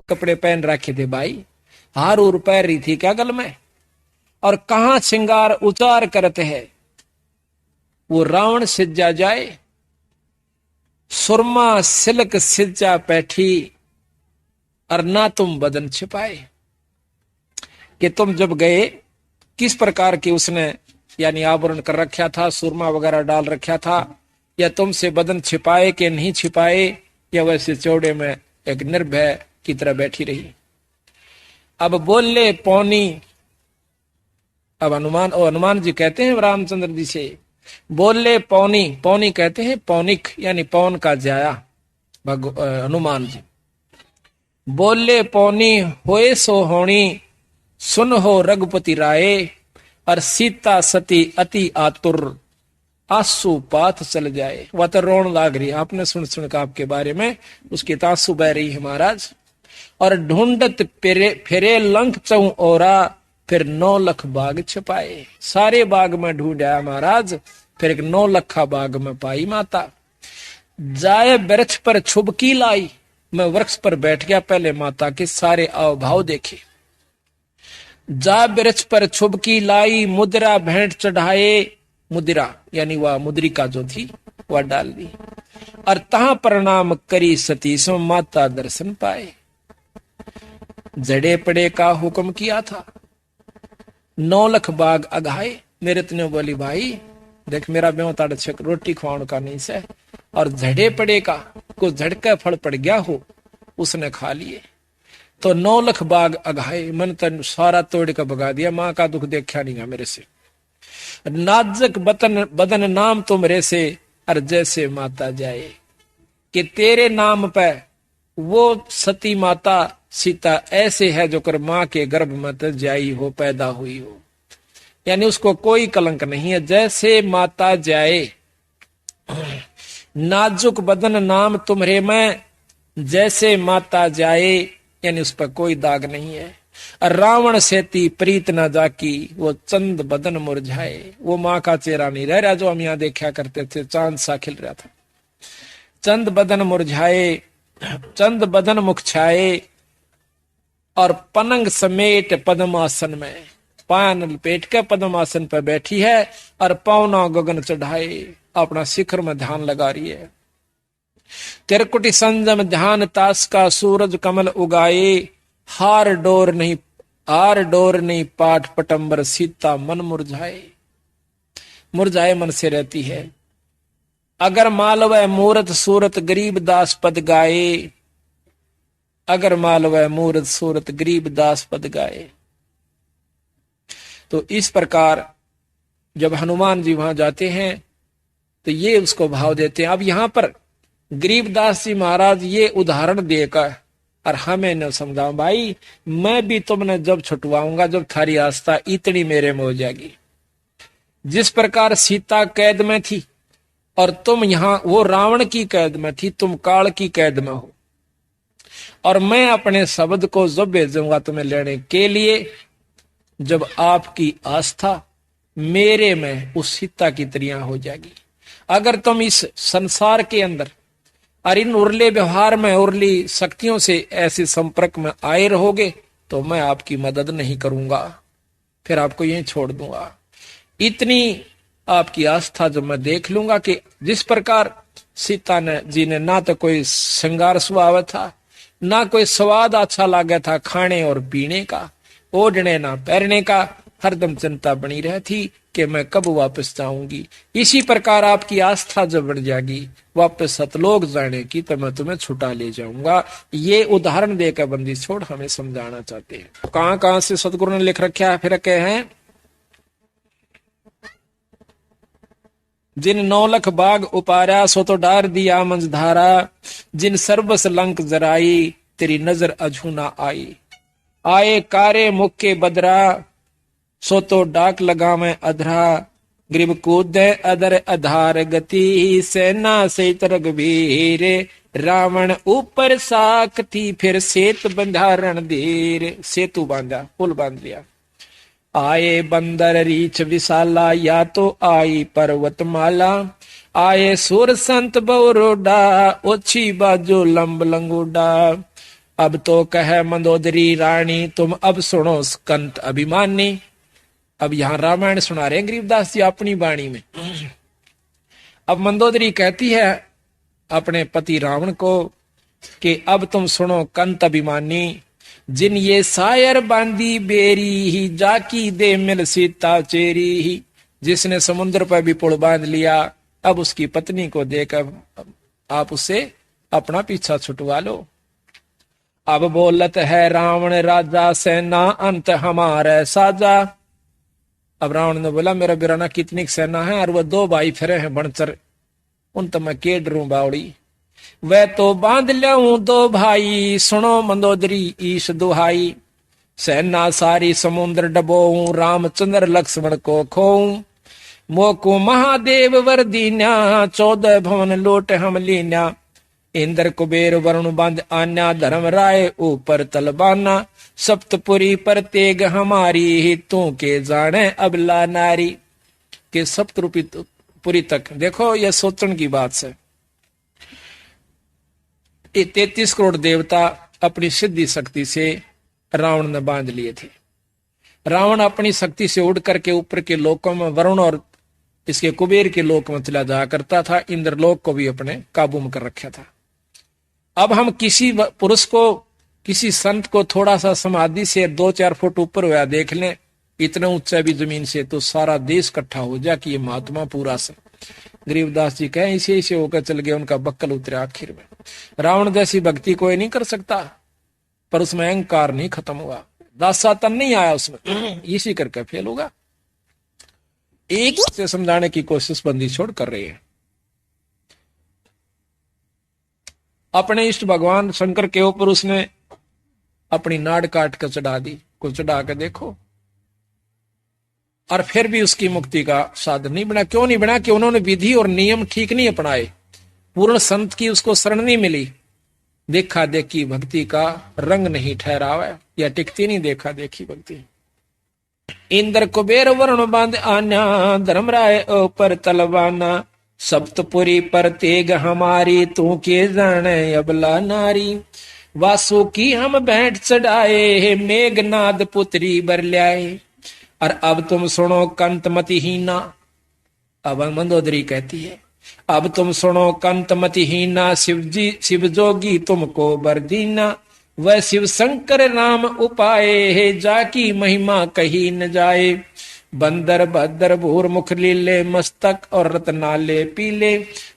कपड़े पहन रखे थे भाई, हार उर पहन रही थी क्या गल में, और कहां श्रृंगार उतार करते हैं। वो रावण सिज्जा जाए, सुरमा सिल्क सिज्जा पैठी, और ना तुम बदन छिपाए। कि तुम जब गए किस प्रकार की उसने यानी आवरण कर रखा था, सुरमा वगैरह डाल रखा था, या तुमसे बदन छिपाए कि नहीं छिपाए, या वैसे चौड़े में एक निर्भय की तरह बैठी रही। अब बोले पौनी, अब हनुमान जी कहते हैं रामचंद्र जी से, बोले पौनी, पौनी कहते हैं पौनिक यानी पौन का जाया हनुमान जी। बोले पौनी होए सो होनी, सुन हो रघुपति राय, और सीता सती अति आतुर, आंसू पाथ चल जाए। वह तो रोन लाग रही, आपने सुन कर आपके बारे में उसकी आंसू बह रही है महाराज। और ढूंढत फिरे लंक चऊ ओरा, फिर 9 लाख बाग छपाए। सारे बाग में ढूंढा महाराज, फिर एक 9 लाख बाग में पाई माता। जाए वृक्ष पर छुबकी लाई, मैं वृक्ष पर बैठ गया, पहले माता के सारे आव भाव देखे। जा वृक्ष पर छुबकी लाई, मुद्रा भेंट चढ़ाए, मुद्रा यानी वह मुद्रिका जो थी वह डाल दी, और तहां प्रणाम करी सती सो माता दर्शन पाए। जड़े पड़े का हुक्म किया था, 9 लाख बाग अघाए। मेरे तने बोली भाई देख मेरा ब्यों ताड़ छक रोटी खुआण का नहीं से, और झड़े पड़े का कुछ झड़का फल पड़ गया हो उसने खा लिए, तो 9 लाख बाग अघाए। मन तन सारा तोड़ का भगा दिया, मां का दुख देखा नहीं मेरे से। नाजक बदन नाम तुमरे से, और जैसे माता जाए। कि तेरे नाम पे वो सती माता सीता ऐसे है जो कर मां के गर्भ में तो जाई हो, पैदा हुई हो, यानी उसको कोई कलंक नहीं है। जैसे माता जाए, नाजुक बदन नाम तुम्हारे में, जैसे माता जाए, यानी उस पर कोई दाग नहीं है। रावण सेती प्रीत न जाकी, वो चंद बदन मुरझाए। वो माँ का चेहरा नहीं रह रहा जो हम यहाँ देखा करते थे, चांद सा खिल रहा था। चंद बदन मुरझाए, चंद बदन मुख छाए, और पनंग समेट पद्मासन में, पायन लपेट के पद्मासन पर बैठी है, और पौना गगन चढ़ाए, अपना शिखर में ध्यान लगा रही है। तिरकुटी संजम ध्यान तास का, सूरज कमल उगाए, हार डोर नहीं पाठ पटंबर, सीता मन मुरझाए। मुरझाए मन से रहती है। अगर मालवय मूरत सूरत गरीब दास पद गाए, अगर मालवय मूरत सूरत गरीब दास पद गाए। तो इस प्रकार जब हनुमान जी वहां जाते हैं तो ये उसको भाव देते हैं। अब यहां पर गरीबदास जी महाराज ये उदाहरण देकर और हमें न समझाओ भाई, मैं भी तुमने जब छुटवाऊंगा जब थारी आस्था इतनी मेरे में हो जाएगी। जिस प्रकार सीता कैद में थी और तुम यहां वो रावण की कैद में थी, तुम काल की कैद में हो, और मैं अपने शब्द को जब भेजूंगा तुम्हें लेने के लिए, जब आपकी आस्था मेरे में उस सीता की तरह हो जाएगी। अगर तुम इस संसार के अंदर और इन उर्ले व्यवहार में उर्ली शक्तियों से ऐसे संपर्क में आए रहोगे तो मैं आपकी मदद नहीं करूंगा, फिर आपको यहीं छोड़ दूंगा। इतनी आपकी आस्था जब मैं देख लूंगा कि जिस प्रकार सीता ने जी ने ना तो कोई श्रृंगार स्वभाव था, ना कोई स्वाद अच्छा लगा था खाने और पीने का, ओढ़ने ना पहनने का, हरदम चिंता बनी रहती कि मैं कब वापस जाऊंगी। इसी प्रकार आपकी आस्था जब बढ़ जाएगी वापस सतलोक जाने की, तो मैं तुम्हें छुटा ले जाऊंगा। ये उदाहरण देकर बंदी छोड़ हमें समझाना चाहते हैं। कहां कहां से सतगुरु ने लिख रखा है, फिर कहे हैं जिन 9 लाख बाग उपारा सो तो डार दिया मंझधारा, जिन सर्वस लंक जराई तेरी नजर अझू ना आई। आए कारे मुक्के बदरा सो तो डाक लगा में अधरा, ग्रीब कूद अदर आधार गति सेना से रघुवीर, रावण ऊपर साख थी फिर सेत बंधारण धीर। सेतु बांधा, पुल बांध लिया। आए बंदर रीछ विशाला या तो आई पर्वतमाला, आए सुर संत बौरोडा ओछी बाजो लंब लंगोडा। अब तो कह मंदोदरी रानी तुम अब सुनो कंत अभिमानी। अब यहां रामायण सुना रहे हैं गरीबदास जी अपनी वाणी में। अब मंदोदरी कहती है अपने पति रावण को कि अब तुम सुनो कंत अभिमानी, जिन ये सायर बांधी बेरी ही, जाकी दे मिल सीता चेरी ही। जिसने समुद्र पर भी पुल बांध लिया, अब उसकी पत्नी को देकर आप उसे अपना पीछा छुटवा लो। अब बोलत है रावण राजा, सेना अंत हमारे साजा। अब रावण ने बोला मेरा बिराना कितनी सेना है, और वो 2 भाई फिरे हैं बनचर, उन तो मैं के डरूं बावड़ी। वह तो बांध लूं 2 भाई, सुनो मंदोदरी ईश दुहाई। सेना सारी समुद्र डबोऊं, रामचंद्र लक्ष्मण को खोऊं। मोको महादेव वर दीन्या, 14 भवन लोट हम लीन्या। इंद्र कुबेर वरुण बांध आन्या, धर्म राय ऊपर तलबाना। सप्तपुरी पर तेग हमारी, तू के जाने अबला नारी। के सप्तपुरी तक देखो यह सोचन की बात से। 33 करोड़ देवता अपनी सिद्धि शक्ति से रावण ने बांध लिए थे। रावण अपनी शक्ति से उड़ करके ऊपर के लोकों में वरुण और इसके कुबेर के लोक में चला जाया करता था। इंद्रलोक को भी अपने काबू में कर रखा था। अब हम किसी पुरुष को, किसी संत को थोड़ा सा समाधि से 2-4 फुट ऊपर हुआ देख लें, इतना ऊंचा भी जमीन से, तो सारा देश इकट्ठा हो जाए कि ये महात्मा पूरा से। गरीबदास जी कहें इसे इसे होकर चल गए, उनका बक्कल उतरे आखिर में। रावण जैसी भक्ति कोई नहीं कर सकता, पर उसमें अहंकार नहीं खत्म हुआ, दासातन नहीं आया उसमें, इसी करके फेल होगा। एक से समझाने की कोशिश बंदी छोड़ कर रही है। अपने इष्ट भगवान शंकर के ऊपर उसने अपनी नाड़ काट कर चढ़ा दी, कुछ चढ़ा कर देखो, और फिर भी उसकी मुक्ति का साधन नहीं बना। क्यों नहीं बना? कि उन्होंने विधि और नियम ठीक नहीं अपनाए, पूर्ण संत की उसको शरण नहीं मिली, देखा देखी भक्ति का रंग नहीं ठहरावा, या टिकती नहीं देखा देखी भक्ति। इंद्र कुबेर वरुण बांध आन्या, धर्मराय ऊपर तलवाना। सप्तपुरी पर तेग हमारी, तू के जाने अबला नारी। वासु की हम भेंट चढ़ाए, मेघनाद पुत्री बर ल्याए। और अब तुम सुनो कंत मतिहीना। अब मंदोदरी कहती है अब तुम सुनो कंत मतिहीना, शिव जोगी तुमको बर दीना। वह शिव शंकर राम उपाए, जाकी महिमा कही न जाए। बंदर भद्र भूर मुख लीले, मस्तक और रत्नाले पीले।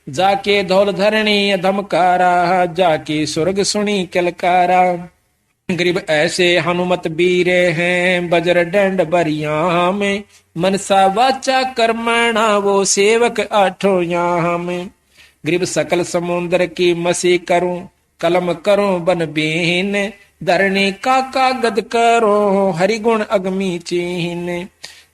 जाके धौल धरणी धमकारा, जाके स्वर्ग सुनी किलकारा। गरीब ऐसे हनुमत बीरे हैं, बजर डंड बरिया में। मनसा वाचा कर्मणा, वो सेवक 8 यहाँ में। गरीब सकल समुद्र की मसी करूं, कलम करूं बन बीन। धरणी का कागद करो, हरिगुण अगमी चीन।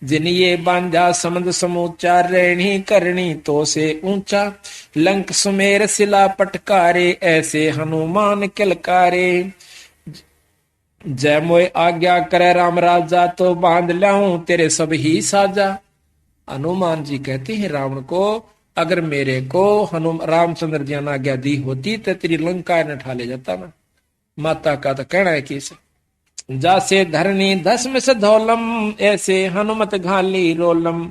जिन ये बांधा समझ समूचा, रहनी करनी तो से ऊंचा। लंक सुमेर सिला पटकारे, ऐसे हनुमान किलकारे। जय मोय आज्ञा करे राम राजा, तो बांध लाऊं तेरे सब ही साजा। हनुमान जी कहते हैं रावण को, अगर मेरे को रामचंद्र जी ने आज्ञा दी होती तो तेरी लंका न ठा ले जाता ना। माता का तो कहना है कि जासे धरनी धस्म से धौलम, ऐसे हनुमत घाली रोलम।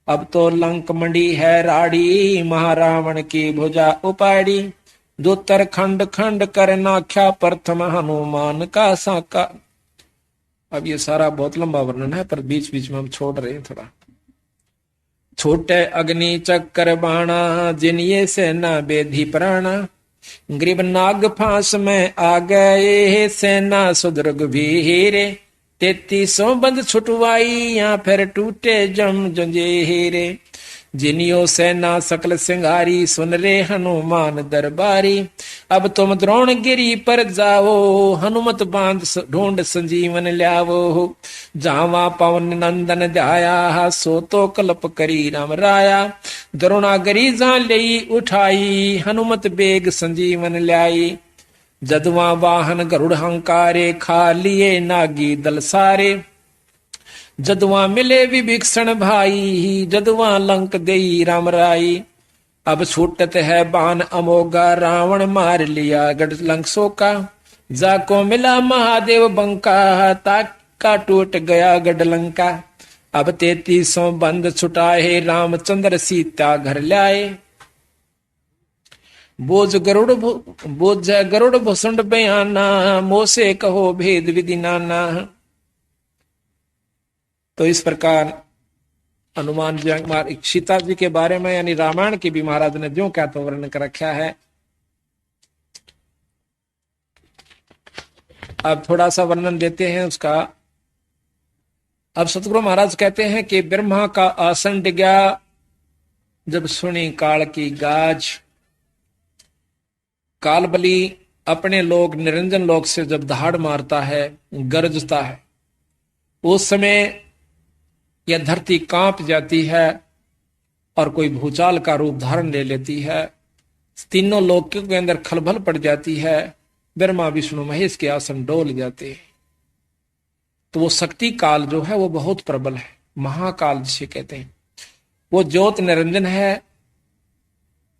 अब तो लंक मंडी है राड़ी, महारावण की भुजा उपाड़ी। दूतर खंड खंड कर नाख्या, प्रथम हनुमान का साका। अब ये सारा बहुत लंबा वर्णन है, पर बीच बीच में हम छोड़ रहे हैं थोड़ा। छोटे अग्नि चक्कर बाणा, जिन ये सेना बेधी प्राणा। ग्रीब नाग फांस में आ गए, सेना सुदर्ग भीरे। 3300 बंद छुटवाई, या फिर टूटे जम जंजीरे। जिनियो सेना सकल सिंगारी, सुन रे हनुमान दरबारी। अब तुम द्रोणगिरी पर जाओ, हनुमत बांध ढूंढ संजीवन ल्यावो। जावा पवन नंदन ध्याया, सो तो कल्प करी राम राया। द्रोणागिरी जा लई उठाई, हनुमत बेग संजीवन ल्याई। जदवा वाहन गरुड़ हंकारे, खा लिए नागी दल सारे। जदवा मिले विभीषण भाई, जदवा लंक देई राम राई। अब छूटत है बाण अमोगा, रावण मार लिया गढ़ लंक सोका। जाको मिला महादेव बंका, ताका टूट गया गढ़लंका। अब 3300 बंद छुटाए, रामचंद्र सीता घर लाए। बोझ गरुड़ भुसुंड बयाना, मोसे कहो भेद विधि नाना। तो इस प्रकार हनुमान जी सीता जी के बारे में यानी रामायण के भी महाराज ने जो क्या तो वर्णन कर रखा है। अब थोड़ा सा वर्णन देते हैं उसका। अब सतगुरु महाराज कहते हैं कि ब्रह्मा का आसन डिगा, जब सुनी काल की गाज। काल बलि अपने लोग निरंजन लोक से जब दहाड़ मारता है, गरजता है, उस समय यह धरती कांप जाती है और कोई भूचाल का रूप धारण ले लेती है। तीनों लोकों के अंदर खलबल पड़ जाती है। ब्रह्मा विष्णु महेश के आसन डोल जाते हैं। तो वो शक्ति काल जो है वो बहुत प्रबल है, महाकाल जिसे कहते हैं। वो ज्योत निरंजन है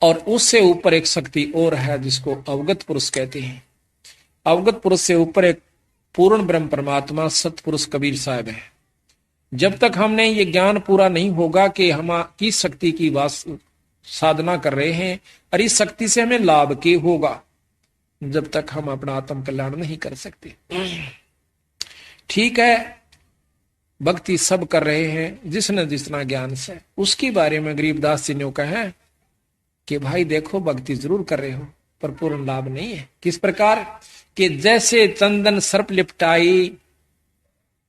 और उससे ऊपर एक शक्ति और है जिसको अवगत पुरुष कहते हैं। अवगत पुरुष से ऊपर एक पूर्ण ब्रह्म परमात्मा सतपुरुष कबीर साहब है। जब तक हमने ये ज्ञान पूरा नहीं होगा कि हम किस शक्ति की साधना कर रहे हैं और इस शक्ति से हमें लाभ के होगा, जब तक हम अपना आत्म कल्याण नहीं कर सकते। ठीक है, भक्ति सब कर रहे हैं जिसने जितना ज्ञान से, उसके बारे में गरीबदास जी ने कहा कि भाई देखो भक्ति जरूर कर रहे हो पर पूर्ण लाभ नहीं है। किस प्रकार कि जैसे चंदन सर्प लिपटाई,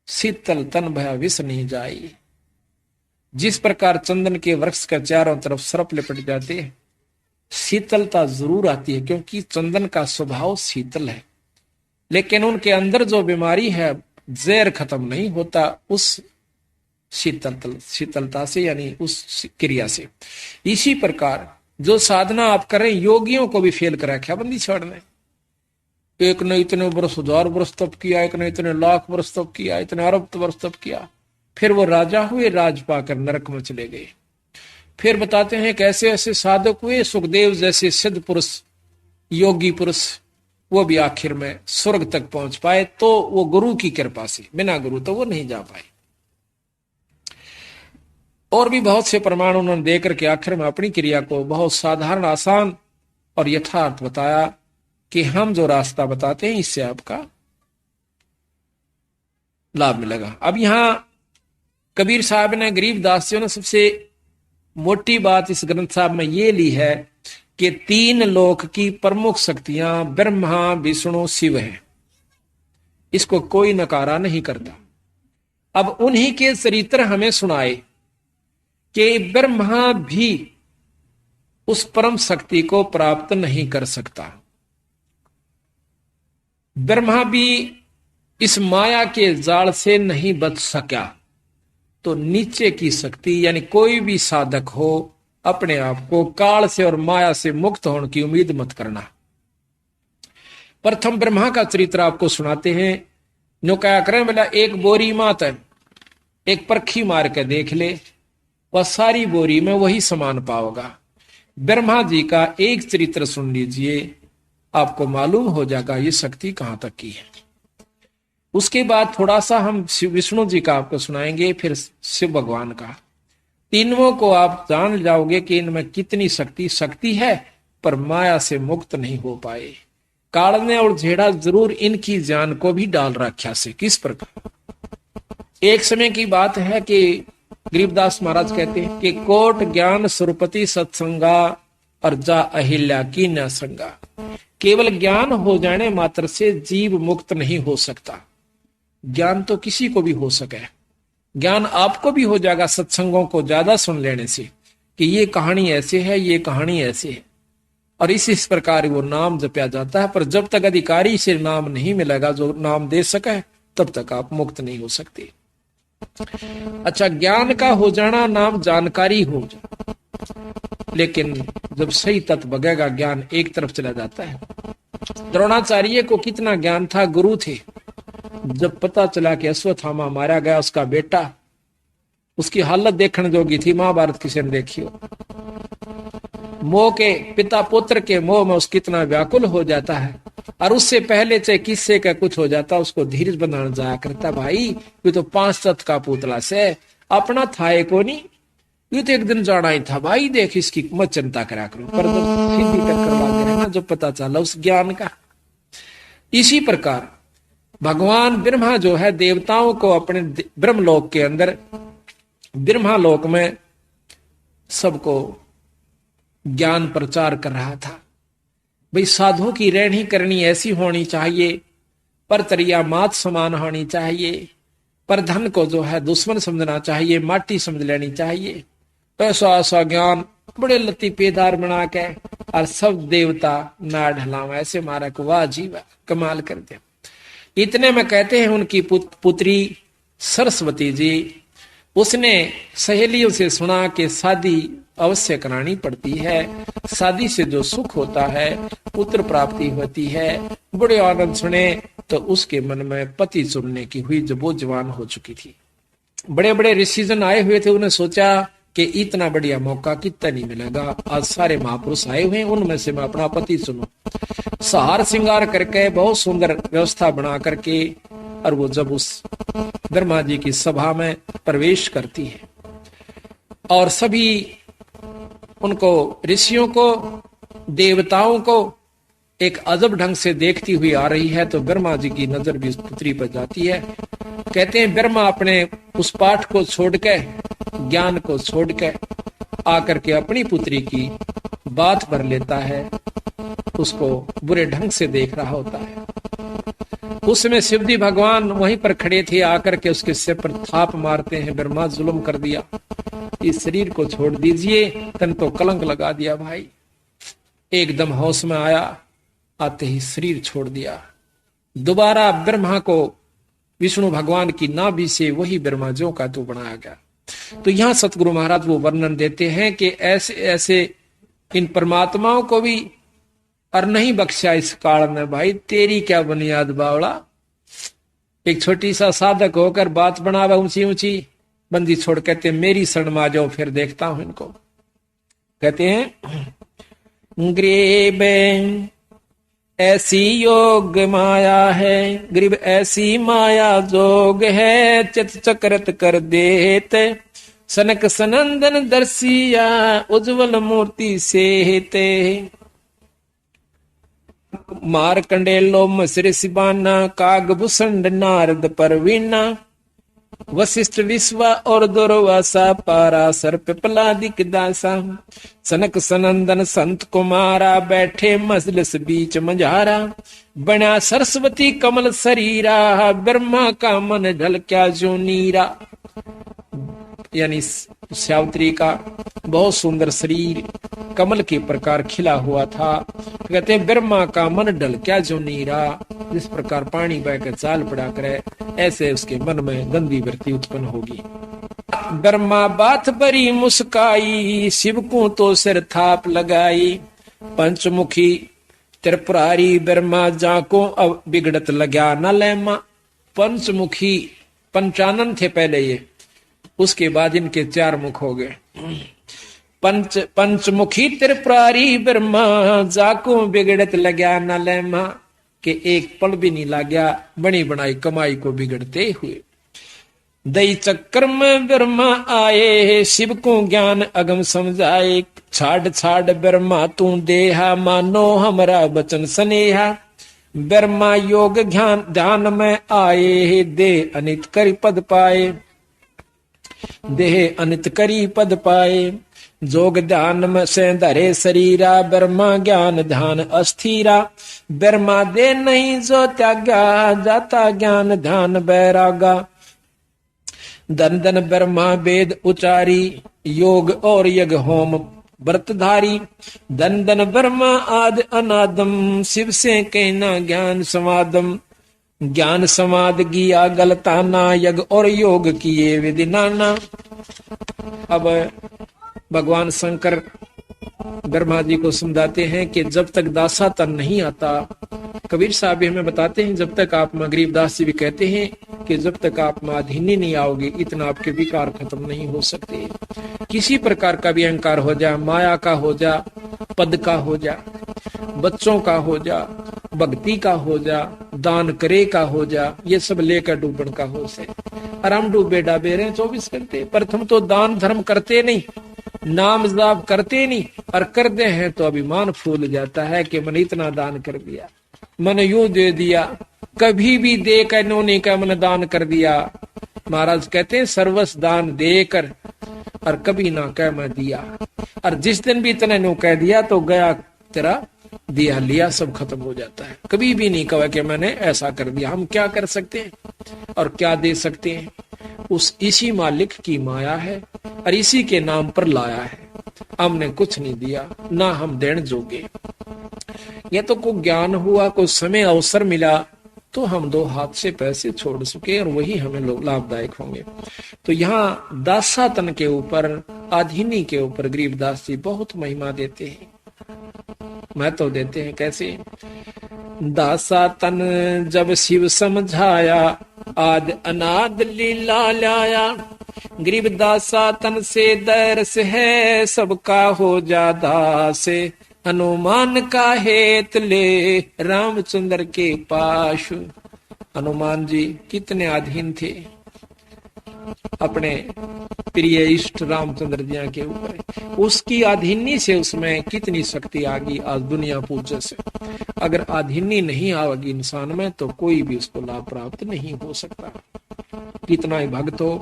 शीतल तन भया विष नहीं जाई। जिस प्रकार चंदन के वृक्ष के चारों तरफ सर्प लिपट जाते हैं, शीतलता जरूर आती है क्योंकि चंदन का स्वभाव शीतल है, लेकिन उनके अंदर जो बीमारी है जहर खत्म नहीं होता उस शीतलता से, यानी उस क्रिया से। इसी प्रकार जो साधना आप करें, योगियों को भी फेल कर रखा बंदी छोड़ने। एक ने इतने वर्ष 1000 वर्ष तप किया, एक ने इतने लाख वर्ष तप किया, इतने अरब वर्ष तप किया, फिर वो राजा हुए, राज पाकर नरक में चले गए। फिर बताते हैं कैसे ऐसे साधक हुए, सुखदेव जैसे सिद्ध पुरुष, योगी पुरुष, वो भी आखिर में स्वर्ग तक पहुंच पाए। तो वो गुरु की कृपा से, बिना गुरु तो वो नहीं जा पाए। और भी बहुत से प्रमाण उन्होंने देकर के आखिर में अपनी क्रिया को बहुत साधारण, आसान और यथार्थ बताया कि हम जो रास्ता बताते हैं इससे आपका लाभ मिलेगा। अब यहां कबीर साहब ने, गरीबदास जी ने सबसे मोटी बात इस ग्रंथ साहब में ये ली है कि 3 लोक की प्रमुख शक्तियां ब्रह्मा विष्णु शिव है। इसको कोई नकारा नहीं करता। अब उन्हीं के चरित्र हमें सुनाए कि ब्रह्मा भी उस परम शक्ति को प्राप्त नहीं कर सकता। ब्रह्मा भी इस माया के जाल से नहीं बच सका। तो नीचे की शक्ति यानी कोई भी साधक हो, अपने आप को काल से और माया से मुक्त होने की उम्मीद मत करना। प्रथम ब्रह्मा का चरित्र आपको सुनाते हैं। नो क्या करें बोला, एक बोरी मात है, एक परखी मार के देख ले, वह सारी बोरी में वही समान पाओगा। ब्रह्मा जी का एक चरित्र सुन लीजिए, आपको मालूम हो जाएगा ये शक्ति कहां तक की है। उसके बाद थोड़ा सा हम विष्णु जी का आपको सुनाएंगे, फिर शिव भगवान का। तीनों को आप जान जाओगे कि इनमें कितनी शक्ति है, पर माया से मुक्त नहीं हो पाए। काल ने और झेड़ा जरूर इनकी जान को भी डाल रखा से। किस प्रकार, एक समय की बात है कि गरीबदास महाराज कहते हैं कि कोट ज्ञान सुरपति सत्संगा और जा अहिल्या की न संगा। केवल ज्ञान हो जाने मात्र से जीव मुक्त नहीं हो सकता। ज्ञान तो किसी को भी हो सके, ज्ञान आपको भी हो जाएगा सत्संगों को ज्यादा सुन लेने से कि ये कहानी ऐसे है, ये कहानी ऐसे है, और इस प्रकार वो नाम जपया जाता है। पर जब तक अधिकारी से नाम नहीं मिलेगा जो नाम दे सके, तब तक आप मुक्त नहीं हो सकते। अच्छा, ज्ञान का हो जाना नाम जानकारी हो जाए, लेकिन जब सही तत्व बगेगा ज्ञान एक तरफ चला जाता है। द्रोणाचार्य को कितना ज्ञान था, गुरु थे। जब पता चला कि अश्वत्थामा मारा गया, उसका बेटा, उसकी हालत देखने जोगी थी, महाभारत किसी ने देखी हो। मोह के, पिता पुत्र के मोह में उस कितना व्याकुल हो जाता है और उससे पहले चाहे किस्से का कुछ हो जाता उसको धीरज बनाना जाया करता। भाई ये तो 5 तत्व का पुतला से अपना था को नहीं, ये तो एक दिन जाना ही था भाई, देख इसकी मत चिंता करा करो, पर सीधी टक्कर लग गया ना जो पता चला उस ज्ञान का। इसी प्रकार भगवान ब्रह्मा जो है देवताओं को अपने ब्रह्मलोक के अंदर, ब्रह्मालोक में सबको ज्ञान प्रचार कर रहा था। भाई साधुओं की रहनी करनी ऐसी होनी चाहिए, पर तरिया मात समान होनी चाहिए, पर धन को जो है दुश्मन समझना चाहिए, माटी समझ लेनी चाहिए। ऐसा ऐसा ज्ञान बड़े लतीफेदार बना के और सब देवता ना ढलावा, ऐसे मारा को वाह जी वाह कमाल कर दे। इतने में कहते हैं उनकी पुत्री सरस्वती जी, उसने सहेलियों से सुना कि शादी अवश्य करानी पड़ती है, शादी से जो सुख होता है, पुत्र प्राप्ति होती है। बड़े आनंद सुने तो उसके मन में पति चुनने की हुई जब वो जवान हो चुकी थी। बड़े बड़े ऋषिजन आए हुए थे, उन्हें सोचा कि इतना बढ़िया मौका कितना नहीं मिलेगा, आज सारे महापुरुष आए हुए हैं, उनमें से मैं अपना पति चुनूं। सहार श्रृंगार करके बहुत सुंदर व्यवस्था बना करके और वो जब उस ब्रह्मा जी की सभा में प्रवेश करती है और सभी उनको ऋषियों को देवताओं को एक अजब ढंग से देखती हुई आ रही है, तो ब्रह्मा जी की नजर भी उस पुत्री पर जाती है। कहते हैं ब्रह्मा अपने उस पाठ को छोड़ के, ज्ञान को छोड़ के आकर के अपनी पुत्री की बात भर लेता है, उसको बुरे ढंग से देख रहा होता है। उसमें शिवजी भगवान वहीं पर खड़े थे, आकर के उसके सिर पर थाप मारते हैं, ब्रह्मा जुल्म कर दिया, इस शरीर को छोड़ दीजिए, तन तो कलंक लगा दिया भाई। एकदम होश में आया, आते ही शरीर छोड़ दिया। दोबारा ब्रह्मा को विष्णु भगवान की नाभि से वही ब्रह्मा जो का तो बनाया गया। तो यहाँ सतगुरु महाराज वो वर्णन देते हैं कि ऐसे ऐसे इन परमात्माओं को भी और नहीं बख्शा इस काल में। भाई तेरी क्या बुनियाद बावड़ा, एक छोटी सा साधक होकर बात बनावा ऊंची ऊंची, बंदी छोड़ कहते मेरी शरण में आ जाओ, फिर देखता हूं इनको। कहते हैं गरीब ऐसी योग माया है, गरीब ऐसी माया जोग है, चित चक्रत कर देते सनक सनंदन दर्शिया उज्जवल मूर्ति सेते। मारकंडेलो मसरे सिबाना कागभूषण नारद परवीना, वशिष्ठ विश्वा और दुर्वासा पाराशर पिपलादिक दासा। सनक सनंदन संत कुमारा बैठे मजलिस बीच मझारा, बना सरस्वती कमल शरीरा, ब्रह्मा का मन ढल क्या जो नीरा। यानी सावित्री का बहुत सुंदर शरीर कमल के प्रकार खिला हुआ था। कहते हैं ब्रह्मा का मन ढल क्या जो नीरा, जिस प्रकार पानी बहकर चाल पड़ा करे, ऐसे उसके मन में गंदी वृत्ति उत्पन्न होगी। ब्रह्मा बात बरी मुस्काई, शिव को तो सिर थाप लगाई। पंचमुखी त्रिपुरारी ब्रह्मा जाको अब बिगड़त लगा न लेमा। पंचमुखी पंचानन थे पहले ये, उसके बाद इनके 4 मुख हो गए। पंचमुखी त्रिपुरारी ब्रह्मा जाको बिगड़त लगा न लेमा, के एक पल भी नहीं लगा बनी बनाई कमाई को बिगड़ते हुए। दई चक्कर में ब्रह्मा आए, शिव को ज्ञान अगम समझाए। छाड़ छाड़ ब्रह्मा तू देहा, मानो हमरा बचन स्नेहा। ब्रह्मा योग ध्यान में आए, दे अनित करी पद पाए। देह अनित करी पद पाए, जोग ध्यान में से धरे शरीरा। ब्रह्मा ज्ञान ध्यान अस्थिरा, ब्रह्मा दे नहीं जो त्यागा। जाता ज्ञान ध्यान बैरागा। धन धन ब्रह्मा वेद उचारी, योग और यज्ञ होम व्रतधारी। धन धन ब्रह्मा आदि अनादम, शिव से कहना ज्ञान समादम। ज्ञान समाद किया गलताना, यज्ञ और योग किए विधि नाना। अब भगवान शंकर ब्रह्मा जी को समझाते हैं कि जब तक दासा तन नहीं आता, कबीर साहब भी हमें बताते हैं जब तक आप गरीबदास जी भी कहते हैं कि जब तक आप माधीनी नहीं आओगे इतना आपके विकार खत्म नहीं हो सकते। किसी प्रकार का भी अहंकार हो जा, माया का हो जा, पद का हो जा, बच्चों का हो जा, भक्ति का हो जा, दान करे का हो जा, ये सब लेकर डूबन का होश है। और हम डूबे डाबे रहे 24 घंटे। प्रथम तो दान धर्म करते नहीं, नाम जाप करते नहीं, और करते हैं तो अभिमान फूल जाता है कि मैंने इतना दान कर दिया, मैंने यूं दे दिया, कभी भी दे कर इन्होंने का मैंने दान कर दिया। महाराज कहते हैं सर्वस्व दान देकर और कभी ना कह मैं दिया। और जिस दिन भी तने नो कह दिया तो गया तेरा दिया लिया सब खत्म हो जाता है। कभी भी नहीं कहा कि मैंने ऐसा कर दिया। हम क्या कर सकते हैं और क्या दे सकते हैं? उस इसी मालिक की माया है और इसी के नाम पर लाया है। हमने कुछ नहीं दिया, ना हम देने जोगे। ये तो कोई ज्ञान हुआ, कोई समय अवसर मिला तो हम दो हाथ से पैसे छोड़ सके और वही हमें लाभदायक होंगे। तो यहाँ दासातन के ऊपर, आधीनी के ऊपर गरीबदास जी बहुत महिमा देते हैं, महत्व देते हैं। कैसे? दासातन जब शिव समझाया, आद अनाद लीला लाया। गरीब दासातन से दरस है, सबका हो जा दास। हनुमान का हेत ले, रामचंद्र के पास। हनुमान जी कितने अधीन थे अपने प्रिय इष्ट रामचंद्र जी के ऊपर। उसकी अधीनी से उसमें कितनी शक्ति आ गई आज दुनिया पूज्य से। अगर अधीनी नहीं आवेगी इंसान में तो कोई भी उसको लाभ प्राप्त नहीं हो सकता। कितना ही भक्त हो,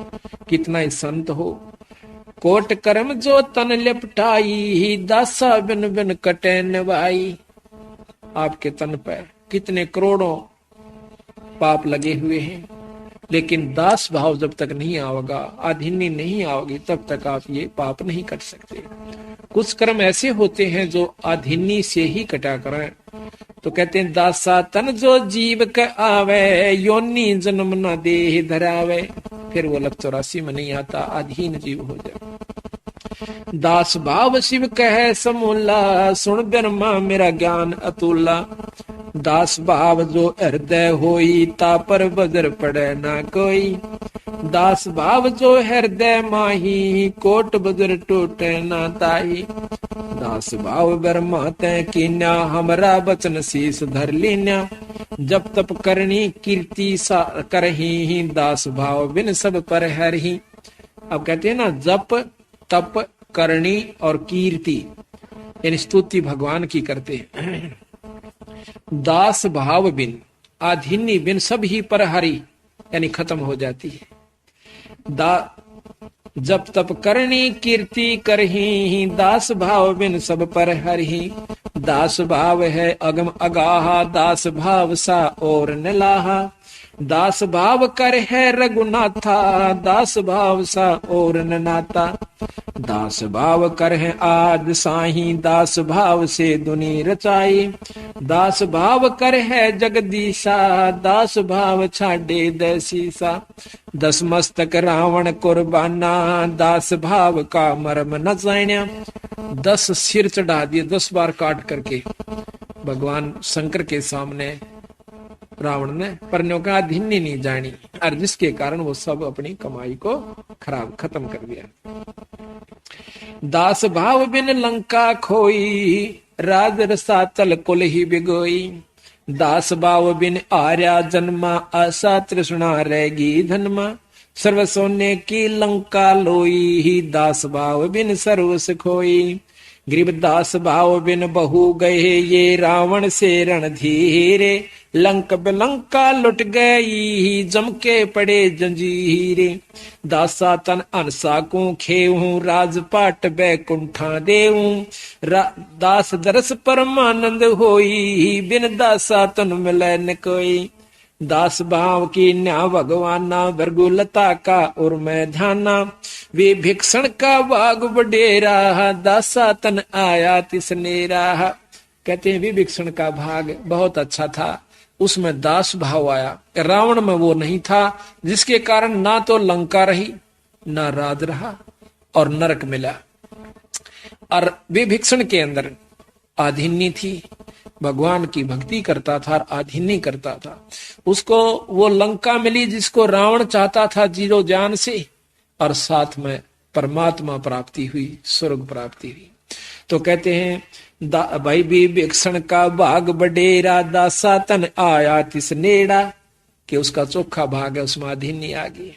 कितना ही संत हो, कोट कर्म जो तन लिपटाई, दासा बिन बिन कटे नवाई। आपके तन पर कितने करोड़ों पाप लगे हुए हैं, लेकिन दास भाव जब तक नहीं आवेगा, अधीनी नहीं आवेगी, तब तक आप ये पाप नहीं कर सकते। कुछ कर्म ऐसे होते हैं जो अधीनी से ही कटा करें। तो कहते हैं दासा तन जो जीव का आवे, योनि जन्म न देह धरावे। फिर वो लग 84 में नहीं आता, अधीन जीव हो जाए। दास भाव शिव कहे समूला, सुन ब्रह्मा मेरा ज्ञान अतुला। दास भाव जो हृदय होई, ता पर बजर पड़े ना कोई। दास भाव जो हृदय माही, कोट बजर टूटे ना ताई। दास भाव ब्रह्मा तय कीन्या, हमरा बचन शीस धर लीन्या। जब तप करनी कीर्ति सा करही, दास भाव बिन सब पर हरही। अब कहते हैं ना, जप तप करनी और कीर्ति, यानी स्तुति भगवान की करते हैं। दास भाव बिन, आधीनी बिन सब ही पर हरी, यानी खत्म हो जाती है। जब तप करनी कीर्ति करही, दास भाव बिन सब पर हरही। दास भाव है अगम अगाहा, दास भाव सा और नलाहा। दास भाव कर है रघुनाथा, दास भाव सा और ननाता। दास भाव कर है आद साही, दास भाव से दुनी रचाई। दास भाव कर है जगदीशा, दास भाव छाड़े दसीसा। दस मस्तक रावण कुर्बाना, दास भाव का मर्म न जान्या। 10 सिर चढ़ा दिए 10 बार काट करके भगवान शंकर के सामने रावण ने, पर का अधीन ही नहीं जानी, और जिसके कारण वो सब अपनी कमाई को खत्म कर दिया। दास भाव बिन लंका खोई, राज रसातल कुल ही बिगोई। दास भाव बिन आर्या जन्मा, आशा तृष्णा रहेगी धनमा। सर्व सोने की लंका लोई, दास भाव बिन सर्वस खोई। गरीबदास भाव बिन बहु गए, ये रावण से रणधीरे। लंक बिलंका लुट गई, जम के पड़े जंजीरे। दासा तन अनसा को खेऊ, राजपाट बैकुंठा देऊ। दास दरस परमानंद होई, बिन दासा तन मिले न कोई। दास भाव की न्या भगवाना, भृगुलता का उर में ध्याना। वे भिक्षण का बाग बडेरा, दासा तन आया तिसनेरा। कहते हैं विभीषण का भाग बहुत अच्छा था, उसमें दास भाव आया। रावण में वो नहीं था, जिसके कारण ना तो लंका रही, ना राज रहा और नरक मिला। और विभीषण के अंदर आधीनी थी, भगवान की भक्ति करता था और आधीनी करता था। उसको वो लंका मिली जिसको रावण चाहता था जीरो जान से, और साथ में परमात्मा प्राप्ति हुई, स्वर्ग प्राप्ति हुई। तो कहते हैं भाई विभीषण का भाग बडेरा, दासा तन आया तिस नेड़ा, कि उसका चोखा भाग है, उसमें अधीनी आ गई।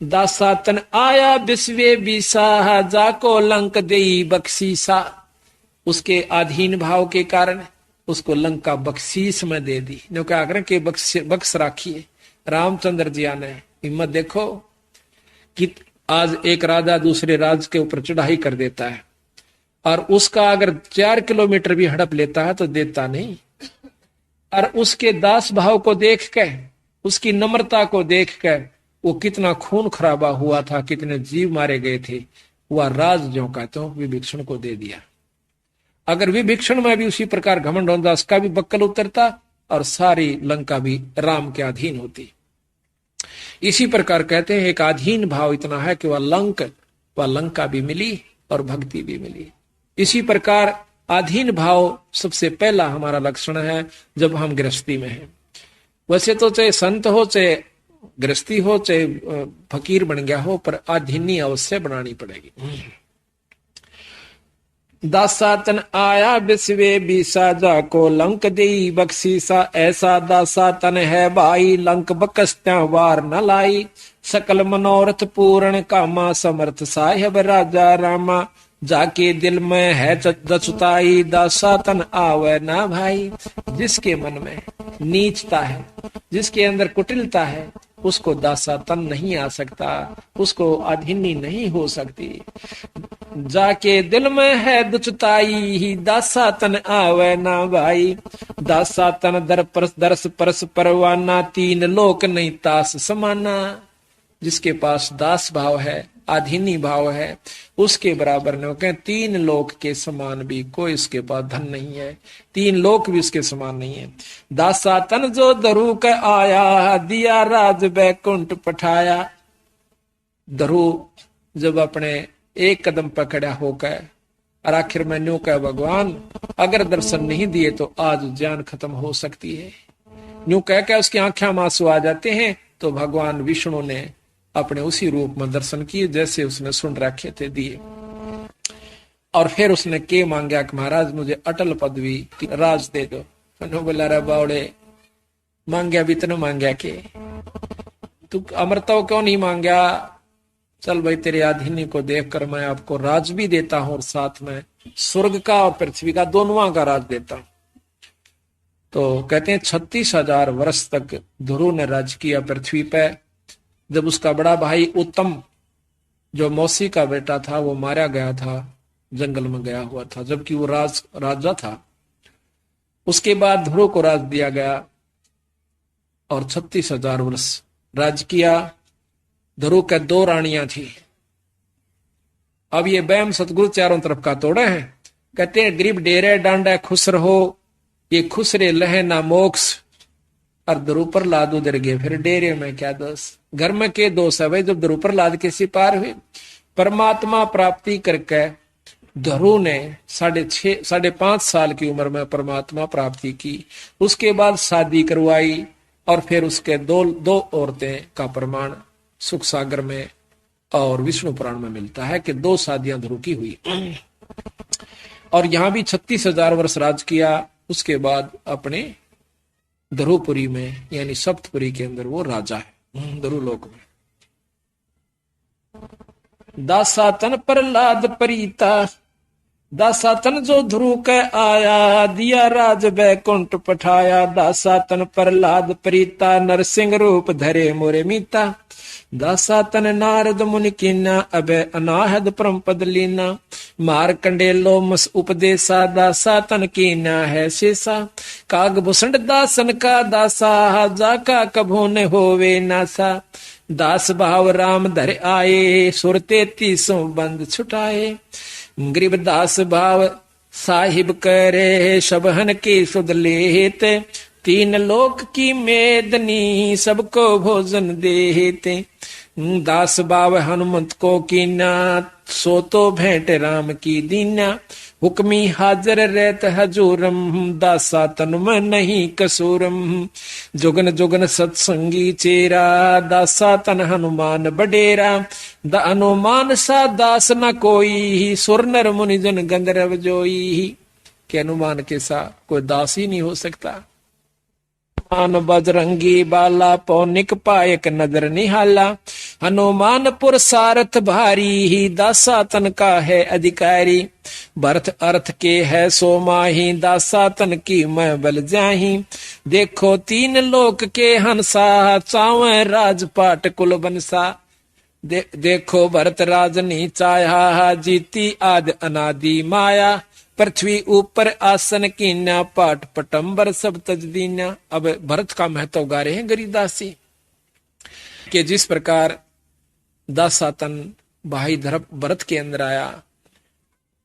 दासा तन आया विश्वे बीसा, जाको लंक देई बख्शीसा, उसके अधीन भाव के कारण उसको लंका बख्शीश में दे दी। जो क्या करें कि बख्श राखिए। रामचंद्र जी ने हिम्मत देखो कि आज एक राजा दूसरे राज के ऊपर चढ़ाई कर देता है, और उसका अगर 4 किलोमीटर भी हड़प लेता है तो देता नहीं। और उसके दास भाव को देख के, उसकी नम्रता को देख के, वो कितना खून खराबा हुआ था, कितने जीव मारे गए थे, वह राज जो का तो विभीषण को दे दिया। अगर विभीषण में भी उसी प्रकार घमंड होता, उसका भी बक्कल उतरता और सारी लंका भी राम के अधीन होती। इसी प्रकार कहते हैं एक अधीन भाव इतना है कि वह लंका भी मिली और भक्ति भी मिली। इसी प्रकार अधीन भाव सबसे पहला हमारा लक्षण है जब हम गृहस्थी में हैं। वैसे तो चाहे संत हो, चाहे गृहस्थी हो, चाहे फकीर बन गया हो, पर अधीनी अवश्य बनानी पड़ेगी। दासा तन आया विश्वे बीसा, जाको लंक देई बख्शीसा, ऐसा दासा तन है भाई, लंक बकस्त्या वार न लाई, सकल मनोरथ पूर्ण कामा, समर्थ साहेब राजा रामा, जाके दिल में है दचुताई, दासा तन आवे ना भाई। जिसके मन में नीचता है, जिसके अंदर कुटिलता है, उसको दासा तन नहीं आ सकता, उसको अधीनी नहीं हो सकती। जाके दिल में है दुचताई, दासा तन आवे ना भाई, दासा तन दरस परस परवाना, तीन लोक नहीं तास समाना। जिसके पास दास भाव है, अधीनी भाव है, उसके बराबर न कहें, 3 लोक के समान भी कोई उसके पास धन नहीं है, 3 लोक भी उसके समान नहीं है। दासा तन जो दरु के आया, दिया राज बैकुंठ पठाया। दरु जब अपने एक कदम पकड़ा होकर और आखिर में न्यू कह भगवान अगर दर्शन नहीं दिए तो आज जान खत्म हो सकती है, न्यू कह के उसकी आंखें में आंसू आ जाते हैं। तो भगवान विष्णु ने अपने उसी रूप में दर्शन किए जैसे उसने सुन रखे थे, दिए। और फिर उसने के मांगा कि महाराज मुझे अटल पदवी राज दे दो। बोला रे बावड़े, मांगया भी तो मांगया के तू अमरता क्यों नहीं मांगया? चल भाई तेरे अधीनी को देखकर मैं आपको राज भी देता हूं और साथ में स्वर्ग का और पृथ्वी का दोनों का राज देता हूं। तो कहते हैं 36,000 वर्ष तक ध्रुव ने राज किया पृथ्वी पे। जब उसका बड़ा भाई उत्तम जो मौसी का बेटा था वो मारा गया था, जंगल में गया हुआ था, जबकि वो राजा था। उसके बाद ध्रुव को राज दिया गया और 36,000 वर्ष राज किया। ध्रुव के 2 रानियां थी। अब ये बैम सतगुरु चारों तरफ का तोड़े हैं। कहते हैं गरीब डेरे डांडा खुश रहो, ये खुश रे लहे ना मोक्ष। और ध्रुव प्रहलाद उधर गए, फिर डेरे में क्या दोष, घर में के दोष है भाई। जब ध्रुव प्रहलाद के सिपार हुए, परमात्मा प्राप्ति करके ध्रुव ने 5.5 साल की उम्र में परमात्मा प्राप्ति की। उसके बाद शादी करवाई और फिर उसके दो औरतें का प्रमाण सुख सागर में और विष्णु पुराण में मिलता है कि 2 शादियां ध्रुव की हुई। और यहां भी 36,000 वर्ष राज किया। उसके बाद अपने ध्रुवपुरी में यानी सप्तपुरी के अंदर वो राजा है, ध्रुवलोक में। दासातन प्रहलाद प्रीता, दासातन जो ध्रुव के आया, दिया राज बैकुंठ पठाया। दासातन प्रहलाद प्रीता, नरसिंह रूप धरे मोरे मीता। दासातन नारद मुनि कीना, अबे अनाहद परम पद लीना। मार कंडेलो मस उपदेशा, दासातन कीना है शेषा। काग भूषण दासन का दासा, जाका कभू न होवे नासा। दास भाव राम धर आए, सुर 33 बंद छुटाए। गरीब दास भाव साहिब करे, सबहन के सुध लेते। 3 लोक की मेदनी, सबको भोजन देते। दास बाव हनुमंत को कीना, सो तो भेंट राम की दीना। हुक्मी हाजर रहत हजूरम, दासा तन में नहीं कसूरम। जुगन जुगन सत्संगी चेरा, दासा तन हनुमान बडेरा। द हनुमान सा दास न कोई, सुर नर मुनि जन गंधर्व जोई। के हनुमान के सा कोई दास ही नहीं हो सकता। हनुमान बजरंगी बाला, पौनिक पायक नजर निहाला। हनुमान पुर सारथ भारी, दासा तन का है अधिकारी। भरत अर्थ के है सो माही, दासा तन की मैं बल जाही। देखो तीन लोक के हंसा, चावे राजपाट कुल बनसा। देखो भरत राजनी चाया, जीती आद अनादि माया। पृथ्वी ऊपर आसन कीन्या, पाट पटंबर सब तज दीन्या। अब भरत का महत्व गा रहे हैं गरीदास जी कि जिस प्रकार दासातन भाई भरत के अंदर आया,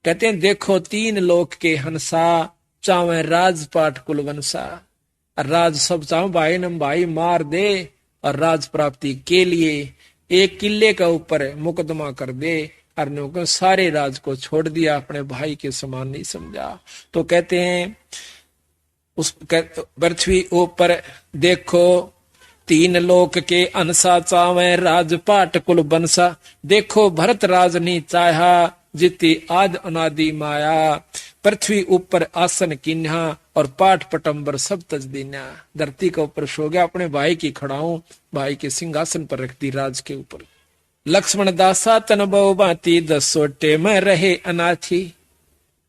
कहते हैं देखो तीन लोक के हंसा, चावे राजपाट कुल वंसा। राज सब चाहो भाई न भाई मार दे, और राज प्राप्ति के लिए एक किले का ऊपर मुकदमा कर दे। और सारे राज को छोड़ दिया, अपने भाई के समान नहीं समझा। तो कहते हैं उस पृथ्वी ऊपर देखो तीन लोक के अनसा, चावे राजपाट कुल बनसा। देखो भरत राजनी चाहा, जिति आद अनादि माया। पृथ्वी ऊपर आसन किन्हा, और पाठ पटंबर सब तज दीना। धरती के ऊपर सो गया, अपने भाई की खड़ाऊं, भाई के सिंहासन पर रख दी राज के ऊपर। लक्ष्मण दासा तन बहु बाती, 10 सोटे में रहे अनाथी।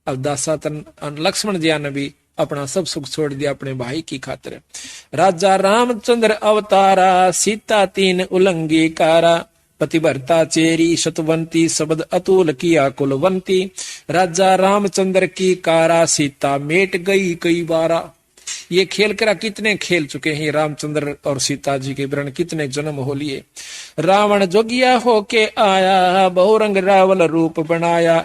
अब दासा तन लक्ष्मण जी ने भी अपना सब सुख छोड़ दिया अपने भाई की खातिर। राजा रामचंद्र अवतारा, सीता तीन उलंगी कारा। पतिव्रता चेरी शतवंती, शब्द अतुल किया कुलवंती। राजा रामचंद्र की कारा, सीता मेट गई कई बारा। ये खेल करा कितने खेल चुके हैं रामचंद्र और सीता जी के वर्ण, कितने जन्म हो लिए। रावण जोगिया होके आया, बहुरंग रावल रूप बनाया।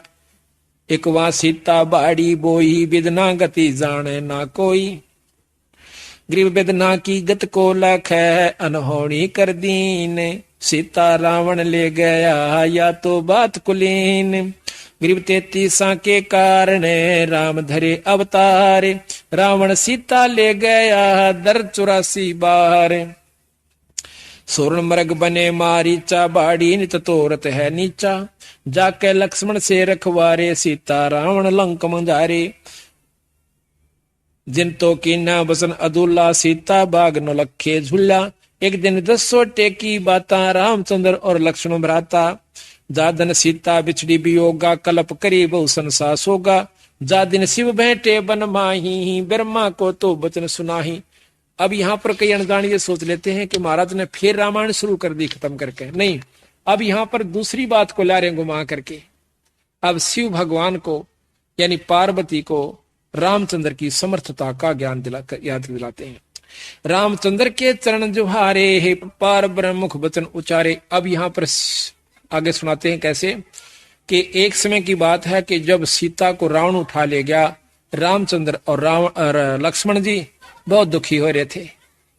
एक वहां सीता बाड़ी बोई, बिदना गति जाने ना कोई। ग्रीव बिदना की गत को लख है, अनहोनी कर दीन। सीता रावण ले गया, या तो बात कुलीन। ग्रीव 33 के कारण, राम धरे अवतार। रावण सीता ले गया, दर 84 बार। सोरण मृग बने मारीचा, बाड़ी नित तोरत है नीचा। जाके लक्ष्मण से रखवारे, सीता रावण लंक मंजारे। जिन तो की ना बसन अदुल्ला, सीता बाग न लखे झूला। एक दिन 10 सोटे की बाता, रामचंद्र और लक्ष्मण भ्राता। जादन सीता बिछड़ी वियोगा, कलप करी बहु संसास होगा। जा दिन शिव भेंटे बन माही, ब्रह्मा को तो वचन सुनाही। अब यहाँ पर कई अनजान ये सोच लेते हैं कि महाराज ने फिर रामायण शुरू कर दी खत्म करके। नहीं, अब यहाँ पर दूसरी बात को ला रहे घुमा करके। अब शिव भगवान को यानी पार्वती को रामचंद्र की समर्थता का ज्ञान याद दिलाते हैं। रामचंद्र के चरण जुहारे, हे पार ब्रह्म मुख वचन उचारे। अब यहाँ पर आगे सुनाते हैं कैसे कि एक समय की बात है कि जब सीता को रावण उठा ले गया, रामचंद्र और लक्ष्मण जी बहुत दुखी हो रहे थे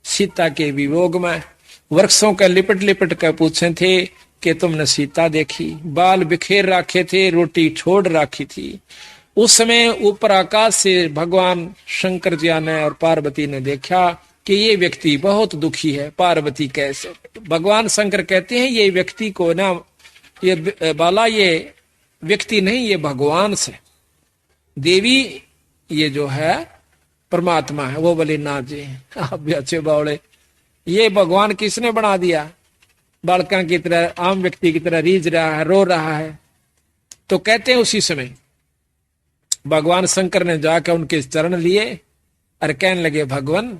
सीता के वियोग में। वृक्षों का लिपट लिपट कर पूछे थे कि तुमने सीता देखी? बाल बिखेर रखे थे, रोटी छोड़ रखी थी। उस समय ऊपर आकाश से भगवान शंकर जी ने और पार्वती ने देखा कि ये व्यक्ति बहुत दुखी है। पार्वती कैसे? भगवान शंकर कहते हैं ये व्यक्ति को ना, ये बाला ये व्यक्ति नहीं, ये भगवान से। देवी ये जो है परमात्मा है, वो बोले ना जी आप भी अच्छे बावड़े, ये भगवान किसने बना दिया? बालका की तरह, आम व्यक्ति की तरह रीझ रहा है, रो रहा है। तो कहते हैं उसी समय भगवान शंकर ने जाकर उनके चरण लिए और कहने लगे भगवान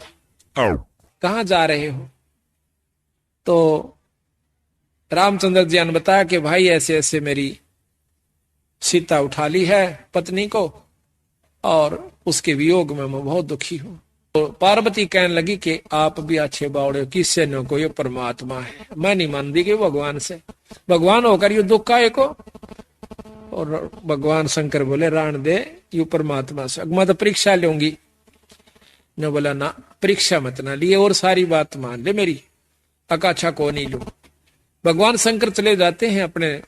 कहां जा रहे हो? तो रामचंद्र जी ने बताया कि भाई ऐसे ऐसे मेरी सीता उठा ली है पत्नी को, और उसके वियोग में मैं बहुत दुखी हूं। तो पार्वती कहने लगी कि आप भी अच्छे बावड़े हो, किससे न को ये परमात्मा है, मैं नहीं मानती कि भगवान से, भगवान होकर यू दुख का को। और भगवान शंकर बोले राण दे यू परमात्मा से, मैं तो परीक्षा लूंगी। ने बोला ना परीक्षा मत ना लिए, और सारी बात मान ले मेरी, अकाछा को नहीं लू। भगवान शंकर चले जाते हैं अपने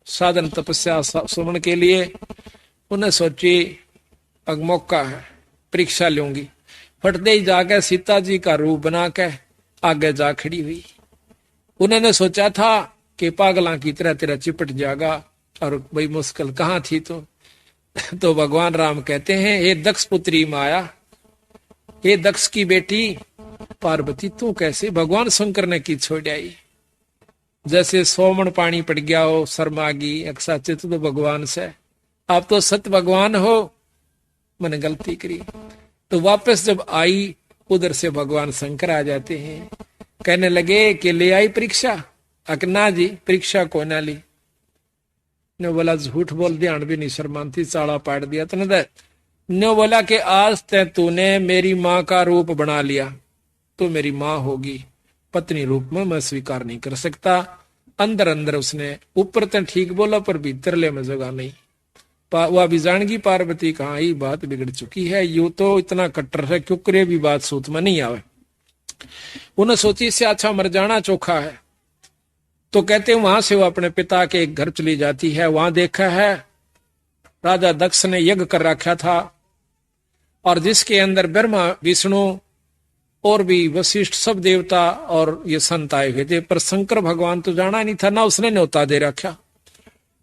साधन तपस्या श्रवण के लिए। उन्हें सोची अब मौका है, परीक्षा लूंगी। फटते ही जाकर सीता जी का रूप बना के आगे जा खड़ी हुई। उन्होंने सोचा था कि पागला की तरह तेरा चिपट जाएगा, और बड़ी मुश्किल कहाँ थी। तो भगवान राम कहते हैं, हे दक्ष पुत्री माया, हे दक्ष की बेटी पार्वती, तू कैसे भगवान शंकर ने की छोड़ आई। जैसे सोमन पानी पड़ गया हो, शर्मागी अक्सा चित तो भगवान से, आप तो सत्य भगवान हो, मैंने गलती करी। तो वापस जब आई, उधर से भगवान शंकर आ जाते हैं, कहने लगे कि ले आई परीक्षा। अकना जी परीक्षा को ना ली। ने बोला झूठ बोल, ध्यान भी नहीं शर्मांती, चाड़ा पाट दिया तने। ने बोला कि आज तूने मेरी माँ का रूप बना लिया, तो मेरी माँ होगी, पत्नी रूप में मैं स्वीकार नहीं कर सकता। अंदर अंदर उसने ऊपर तो ठीक बोला, पर भीतर ले में जगह नहीं। वह भी जानगी पार्वती कहाँ ही बात बिगड़ चुकी है, यूं तो इतना कट्टर है, क्यों करे भी बात सूत में नहीं आवे। उन्हें सोची इससे अच्छा मर जाना चोखा है। तो कहते वहां से वो अपने पिता के घर चली जाती है। वहां देखा है राजा दक्ष ने यज्ञ कर रखा था, और जिसके अंदर ब्रह्मा विष्णु और भी वशिष्ठ सब देवता और ये संत आए हुए थे, पर शंकर भगवान तो जाना नहीं था ना, उसने न्योता दे रखा।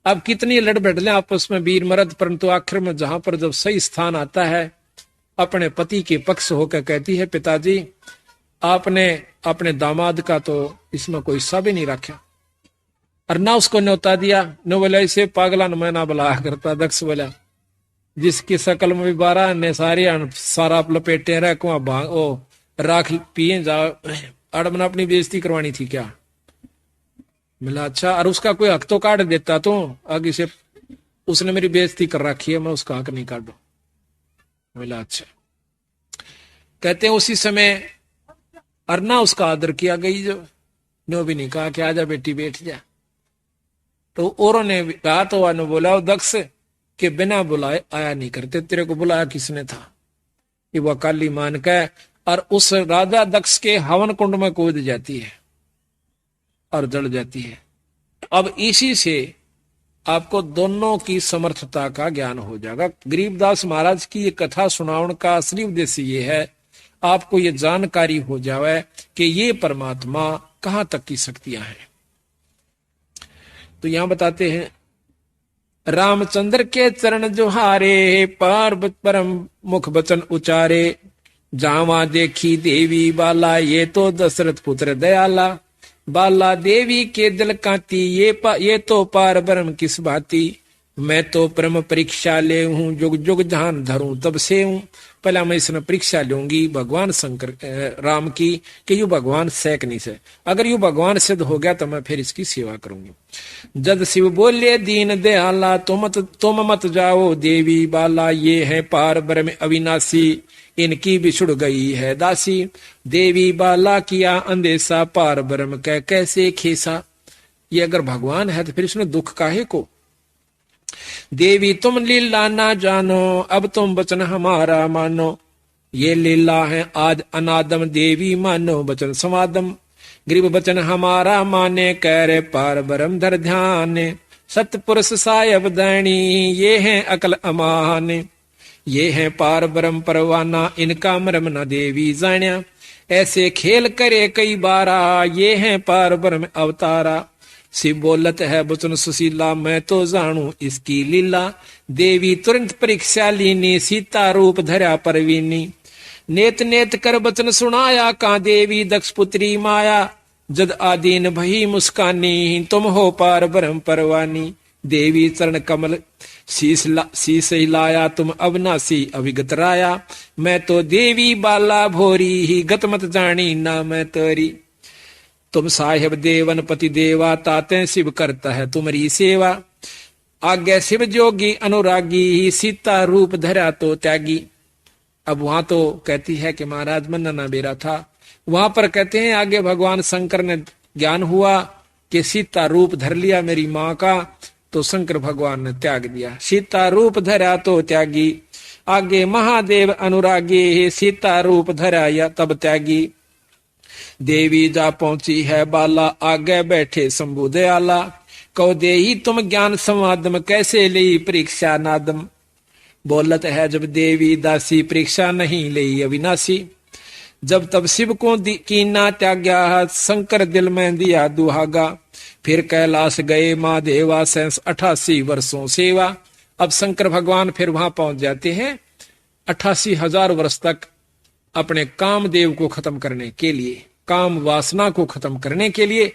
अब कितनी लड़ बैठले आपस में वीर मर्द, परंतु आखिर में जहां पर जब सही स्थान आता है, अपने पति के पक्ष होकर कहती है, पिताजी आपने अपने दामाद का तो इसमें कोई हिस्सा भी नहीं रखा, और ना उसको न्योता दिया। न बोला इसे पागला न मैं ना बुलाया करता। दक्ष बोला जिसकी शकल में भी 12 ने सारा लपेटे रह ओ राख पिए जा, अड़मना अपनी बेइज्जती करवानी थी क्या। मिला अच्छा, और उसका कोई हक तो काट देता, तो आगे से उसने मेरी बेइज्जती कर रखी है, मैं उसका हक नहीं काटू। मिला अच्छा। कहते हैं उसी समय अरना उसका आदर किया गई, जो नो भी नहीं कहा कि आजा बेटी बैठ जा। तो औरों ने कहा, तो वह बोला दक्ष के बिना बुलाए आया नहीं करते, तेरे को बुलाया किसने था। ये वह काली मान के और उस राजा दक्ष के हवन कुंड में कूद जाती है और जल जाती है। अब इसी से आपको दोनों की समर्थता का ज्ञान हो जाएगा। गरीबदास महाराज की ये कथा सुनाने का असली उद्देश्य ये है, आपको ये जानकारी हो जाए कि ये परमात्मा कहां तक की शक्तियां हैं। तो यहां बताते हैं, रामचंद्र के चरण जोहारे, पार्वत परम मुख बचन उचारे, जावा देखी देवी बाला, ये तो दशरथ पुत्र दयाला, बाला देवी के दिल कांती, ये तो पार ब्रह्म किस भांति, मैं तो परम परीक्षा ले हूं, जुग जुग ध्यान धरूं तब से हूं। पहला मैं इसमें परीक्षा लूंगी भगवान शंकर राम की, कि यू भगवान सेक नहीं से, अगर यू भगवान सिद्ध हो गया तो मैं फिर इसकी सेवा करूंगी। जद शिव बोले दीन दयाला, तुम मत जाओ देवी बाला, ये है पार ब्रह्म अविनाशी, इनकी बिछुड़ गई है दासी, देवी बाला किया अंदेशा, पार ब्रह्म कह कैसे खेसा। ये अगर भगवान है तो फिर इसमें दुख काहे को। देवी तुम लीला ना जानो, अब तुम वचन हमारा मानो, ये लीला है आज अनादम, देवी मानो वचन समादम, गरीब वचन हमारा माने, कह रे पार ब्रह्म धर ध्यान, सतपुरुष सायब दैनी, ये है अकल अमान, ये है पार ब्रह्म परवाना, इनका मरम न देवी जान्या, ऐसे खेल करे कई बारा, ये है पार ब्रह्म अवतारा, शिव बोलत है वचन सुशीला, मैं तो जानू इसकी लीला, देवी तुरंत परीक्षा लीनी, सीता रूप धरा परवीनी, नेत नेत कर वचन सुनाया, का देवी दक्ष पुत्री माया, जद आदीन भई मुस्कानी, तुम हो पार ब्रह्म परवानी, देवी चरण कमल शीस हिलाया, तुम अविनाशी अभिगत राया, मैं तो देवी बाला भोरी ही, गत मत जानी ना मैं तोरी, तुम साहेब देवन पति देवा, ताते शिव करता है तुम्हारी सेवा, आज्ञा शिव जोगी अनुरागी, सीता रूप धरा तो त्यागी। अब वहां तो कहती है कि महाराज मन ना बेरा था, वहां पर कहते हैं आगे भगवान शंकर ने ज्ञान हुआ कि सीता रूप धर लिया मेरी माँ का, तो शंकर भगवान ने त्याग दिया, सीता रूप धरा तो त्यागी, आगे महादेव अनुरागी, सीता रूप धरा या तब त्यागी, देवी जा पहुंची है बाला, आगे बैठे शंभु दयाला। कहो देही तुम ज्ञान समादम, कैसे ली परीक्षा नादम। बोलत है जब देवी दासी, परीक्षा नहीं ली अविनाशी। जब तब शिव को कीना त्याग्या, शंकर दिल में दिया दुहागा। फिर कैलाश गए महादेवा, 88 वर्षों सेवा। अब शंकर भगवान फिर वहां पहुंच जाते हैं 88,000 वर्ष तक अपने कामदेव को खत्म करने के लिए, काम वासना को खत्म करने के लिए,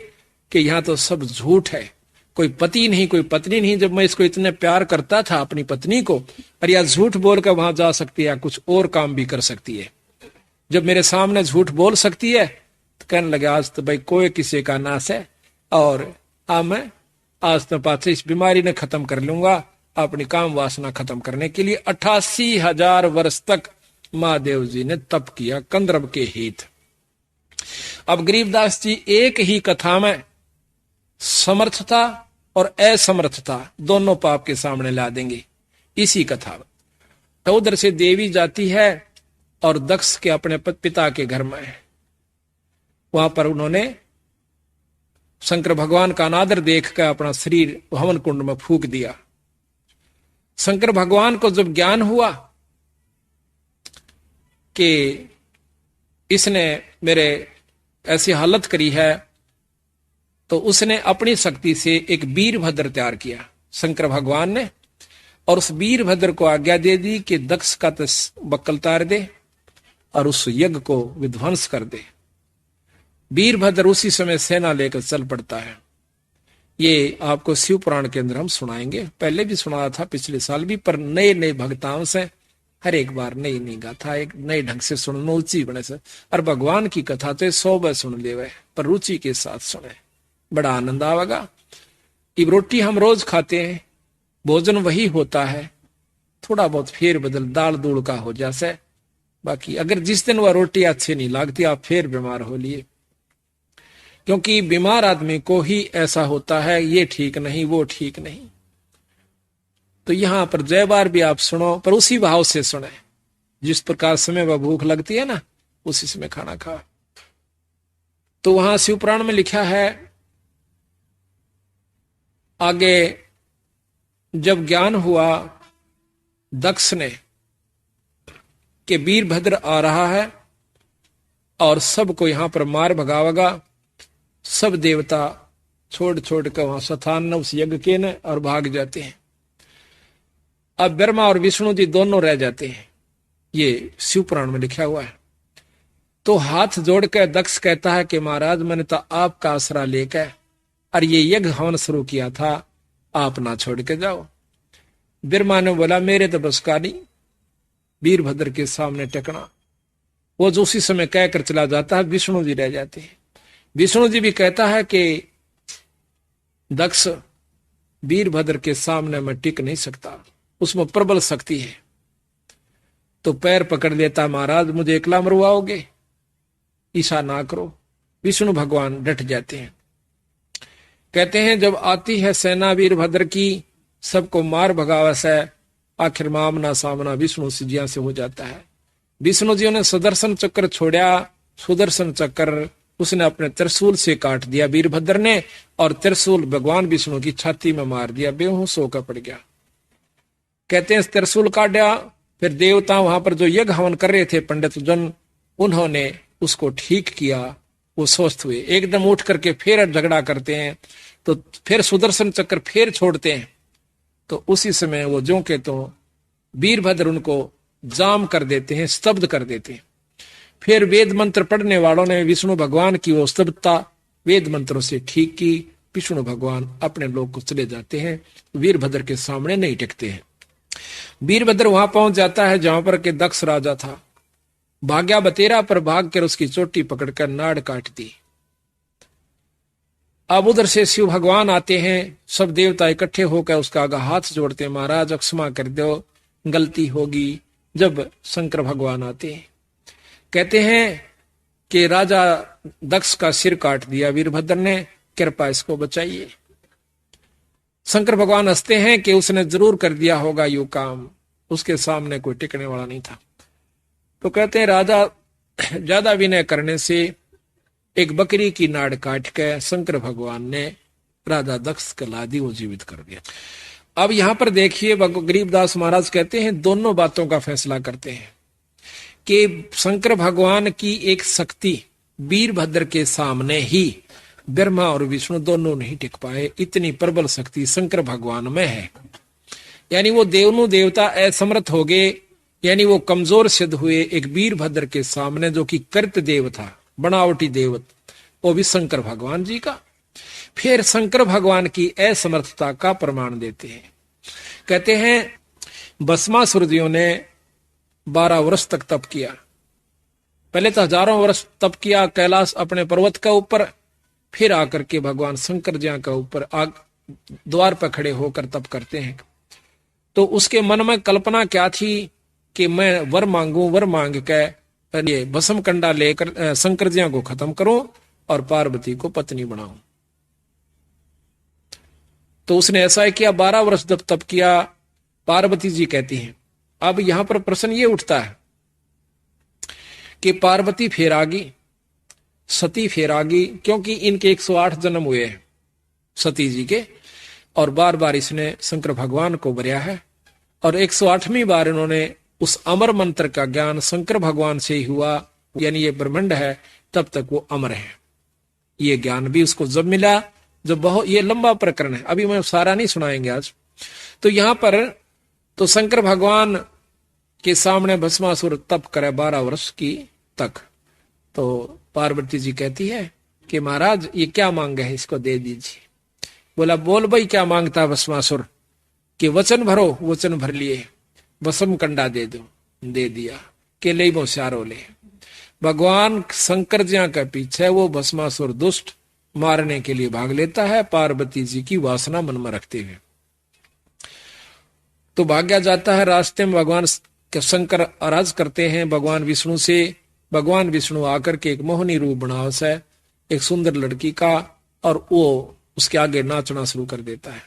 कि यहां तो सब झूठ है, कोई पति नहीं कोई पत्नी नहीं। जब मैं इसको इतने प्यार करता था अपनी पत्नी को, और या झूठ बोलकर वहां जा सकती है, कुछ और काम भी कर सकती है। जब मेरे सामने झूठ बोल सकती है तो कहने लगे आज तो भाई कोई किसी का नाश है, और मैं आज तो पास इस बीमारी ने खत्म कर लूंगा, अपनी काम वासना खत्म करने के लिए 88,000 वर्ष तक महादेव जी ने तप किया कंदर्प के हित। अब गरीबदास जी एक ही कथा में समर्थता और असमर्थता दोनों पाप के सामने ला देंगे इसी कथा में। तो उधर से देवी जाती है और दक्ष के अपने पिता के घर में, वहां पर उन्होंने शंकर भगवान का अनादर देखकर अपना शरीर हवन कुंड में फूंक दिया। शंकर भगवान को जब ज्ञान हुआ कि इसने मेरे ऐसी हालत करी है, तो उसने अपनी शक्ति से एक वीरभद्र तैयार किया शंकर भगवान ने, और उस वीरभद्र को आज्ञा दे दी कि दक्ष का बक्कल तार दे और उस यज्ञ को विध्वंस कर दे। वीरभद्र उसी समय सेना लेकर चल पड़ता है। ये आपको शिव पुराण के अंदर हम सुनाएंगे, पहले भी सुनाया था पिछले साल भी, पर नए नए भक्ताओं से हर एक बार नई नई गाथा एक नए ढंग से सुनना रुचि बने से। और भगवान की कथा तो 100 बार सुन ले, पर रुचि के साथ सुने, बड़ा आनंद आवेगा। इब रोटी हम रोज खाते हैं, भोजन वही होता है, थोड़ा बहुत फेर बदल दाल दूड़ का हो जासे, बाकी अगर जिस दिन वह रोटी अच्छी नहीं लगती आप फिर बीमार हो लिए, क्योंकि बीमार आदमी को ही ऐसा होता है ये ठीक नहीं वो ठीक नहीं। तो यहां पर जय बार भी आप सुनो, पर उसी भाव से सुने जिस प्रकार समय वह भूख लगती है ना, उसी समय खाना खा। तो वहां शिव पुराण में लिखा है आगे, जब ज्ञान हुआ दक्ष ने कि वीरभद्र आ रहा है और सबको यहां पर मार भगावेगा, सब देवता छोड़ छोड़ कर वहां स्थान उस यज्ञ के न और भाग जाते हैं। अब ब्रह्मा और विष्णु जी दोनों रह जाते हैं, ये शिव पुराण में लिखा हुआ है। तो हाथ जोड़कर दक्ष कहता है कि महाराज मैंने तो आपका आसरा लेकर और ये यज्ञ हवन शुरू किया था, आप ना छोड़ के जाओ। ब्रह्मा ने बोला मेरे तो बस का नहीं वीरभद्र के सामने टेकना। वो जो उसी समय कहकर चला जाता है, विष्णु जी रह जाते हैं। विष्णु जी भी कहता है कि दक्ष वीरभद्र के सामने मैं टिक नहीं सकता, उसमें प्रबल शक्ति है। तो पैर पकड़ लेता, महाराज मुझे एकला मरवाओगे, ईसा ना करो। विष्णु भगवान डट जाते हैं, कहते हैं जब आती है सेना वीरभद्र की, सबको मार भगावा से आखिर मामना सामना विष्णु जी से हो जाता है। विष्णु जी ने सुदर्शन चक्र छोड़ा, सुदर्शन चक्र उसने अपने त्रिशूल से काट दिया वीरभद्र ने, और त्रिशूल भगवान विष्णु की छाती में मार दिया, बेहोश होकर पड़ गया। कहते हैं त्रिशूल काटा, फिर देवता वहां पर जो यज्ञ हवन कर रहे थे पंडित जन, उन्होंने उसको ठीक किया, वो स्वस्थ हुए। एकदम उठ करके फिर झगड़ा करते हैं, तो फिर सुदर्शन चक्र फिर छोड़ते हैं, तो उसी समय वो जो के तो वीरभद्र उनको जाम कर देते हैं, स्तब्ध कर देते हैं। फिर वेद मंत्र पढ़ने वालों ने विष्णु भगवान की वो स्तब्धता वेद मंत्रों से ठीक की, विष्णु भगवान अपने लोक को चले जाते हैं, वीरभद्र के सामने नहीं टिकते हैं। वीरभद्र वहां पहुंच जाता है जहां पर के दक्ष राजा था, भाग्या बतेरा पर भाग कर उसकी चोटी पकड़कर नाड़ काट दी। अब उधर से शिव भगवान आते हैं, सब देवता इकट्ठे होकर उसका आगे हाथ जोड़ते हैं, महाराज क्षमा कर दो, गलती होगी। जब शंकर भगवान आते हैं, कहते हैं कि राजा दक्ष का सिर काट दिया वीरभद्र ने, कृपा इसको बचाइए। शंकर भगवान हंसते हैं कि उसने जरूर कर दिया होगा यू काम, उसके सामने कोई टिकने वाला नहीं था। तो कहते हैं राजा ज्यादा विनय करने से एक बकरी की नाड़ काट के शंकर भगवान ने राजा दक्ष के लादी वो जीवित कर दिया। अब यहां पर देखिए गरीबदास महाराज कहते हैं दोनों बातों का फैसला करते हैं कि शंकर भगवान की एक शक्ति वीरभद्र के सामने ही ब्रह्मा और विष्णु दोनों नहीं टिक पाए। इतनी प्रबल शक्ति शंकर भगवान में है, यानी वो दोनों देवता असमर्थ हो गए, यानी वो कमजोर सिद्ध हुए एक वीरभद्र के सामने, जो कि कृत देव था, बनावटी देव, वो भी शंकर भगवान जी का। फिर शंकर भगवान की असमर्थता का प्रमाण देते हैं। कहते हैं भस्मासुर जी ने 12 वर्ष तक तप किया। पहले तो हजारों वर्ष तप किया कैलाश अपने पर्वत के ऊपर, फिर आकर के भगवान शंकर जी के ऊपर द्वार पर खड़े होकर तप करते हैं। तो उसके मन में कल्पना क्या थी कि मैं वर मांगू, वर मांग के ये भस्म कंडा लेकर शंकर जी को खत्म करूं और पार्वती को पत्नी बनाऊं। तो उसने ऐसा ही किया, 12 वर्ष जब तप किया। पार्वती जी कहती हैं, अब यहां पर प्रश्न ये उठता है कि पार्वती फिर आ गई, सती फिर आ गई, क्योंकि इनके 108 जन्म हुए हैं सती जी के, और बार बार इसने शंकर भगवान को बरया है, और 108वीं बार इन्होंने उस अमर मंत्र का ज्ञान शंकर भगवान से ही हुआ, यानी ये ब्रह्मांड है तब तक वो अमर है। ये ज्ञान भी उसको जब मिला, जो बहुत ये लंबा प्रकरण है, अभी मैं सारा नहीं सुनाएंगे आज। तो यहां पर तो शंकर भगवान के सामने भस्मासुर तप करे 12 वर्ष की तक। तो पार्वती जी कहती है कि महाराज ये क्या मांगे है, इसको दे दीजिए। बोला बोल भाई क्या मांगता है भस्मासुर, कि वचन भरो, वचन भर लिए, भस्म कंडा दे दो, दे दिया, के ले मोशारो ले। भगवान शंकर जी के पीछे वो भस्मासुर दुष्ट मारने के लिए भाग लेता है, पार्वती जी की वासना मन में रखते हुए। तो भाग्या जाता है। रास्ते में भगवान शंकर आराज करते हैं भगवान विष्णु से। भगवान विष्णु आकर के एक मोहनी रूप बनावस है एक सुंदर लड़की का, और वो उसके आगे नाचना शुरू कर देता है।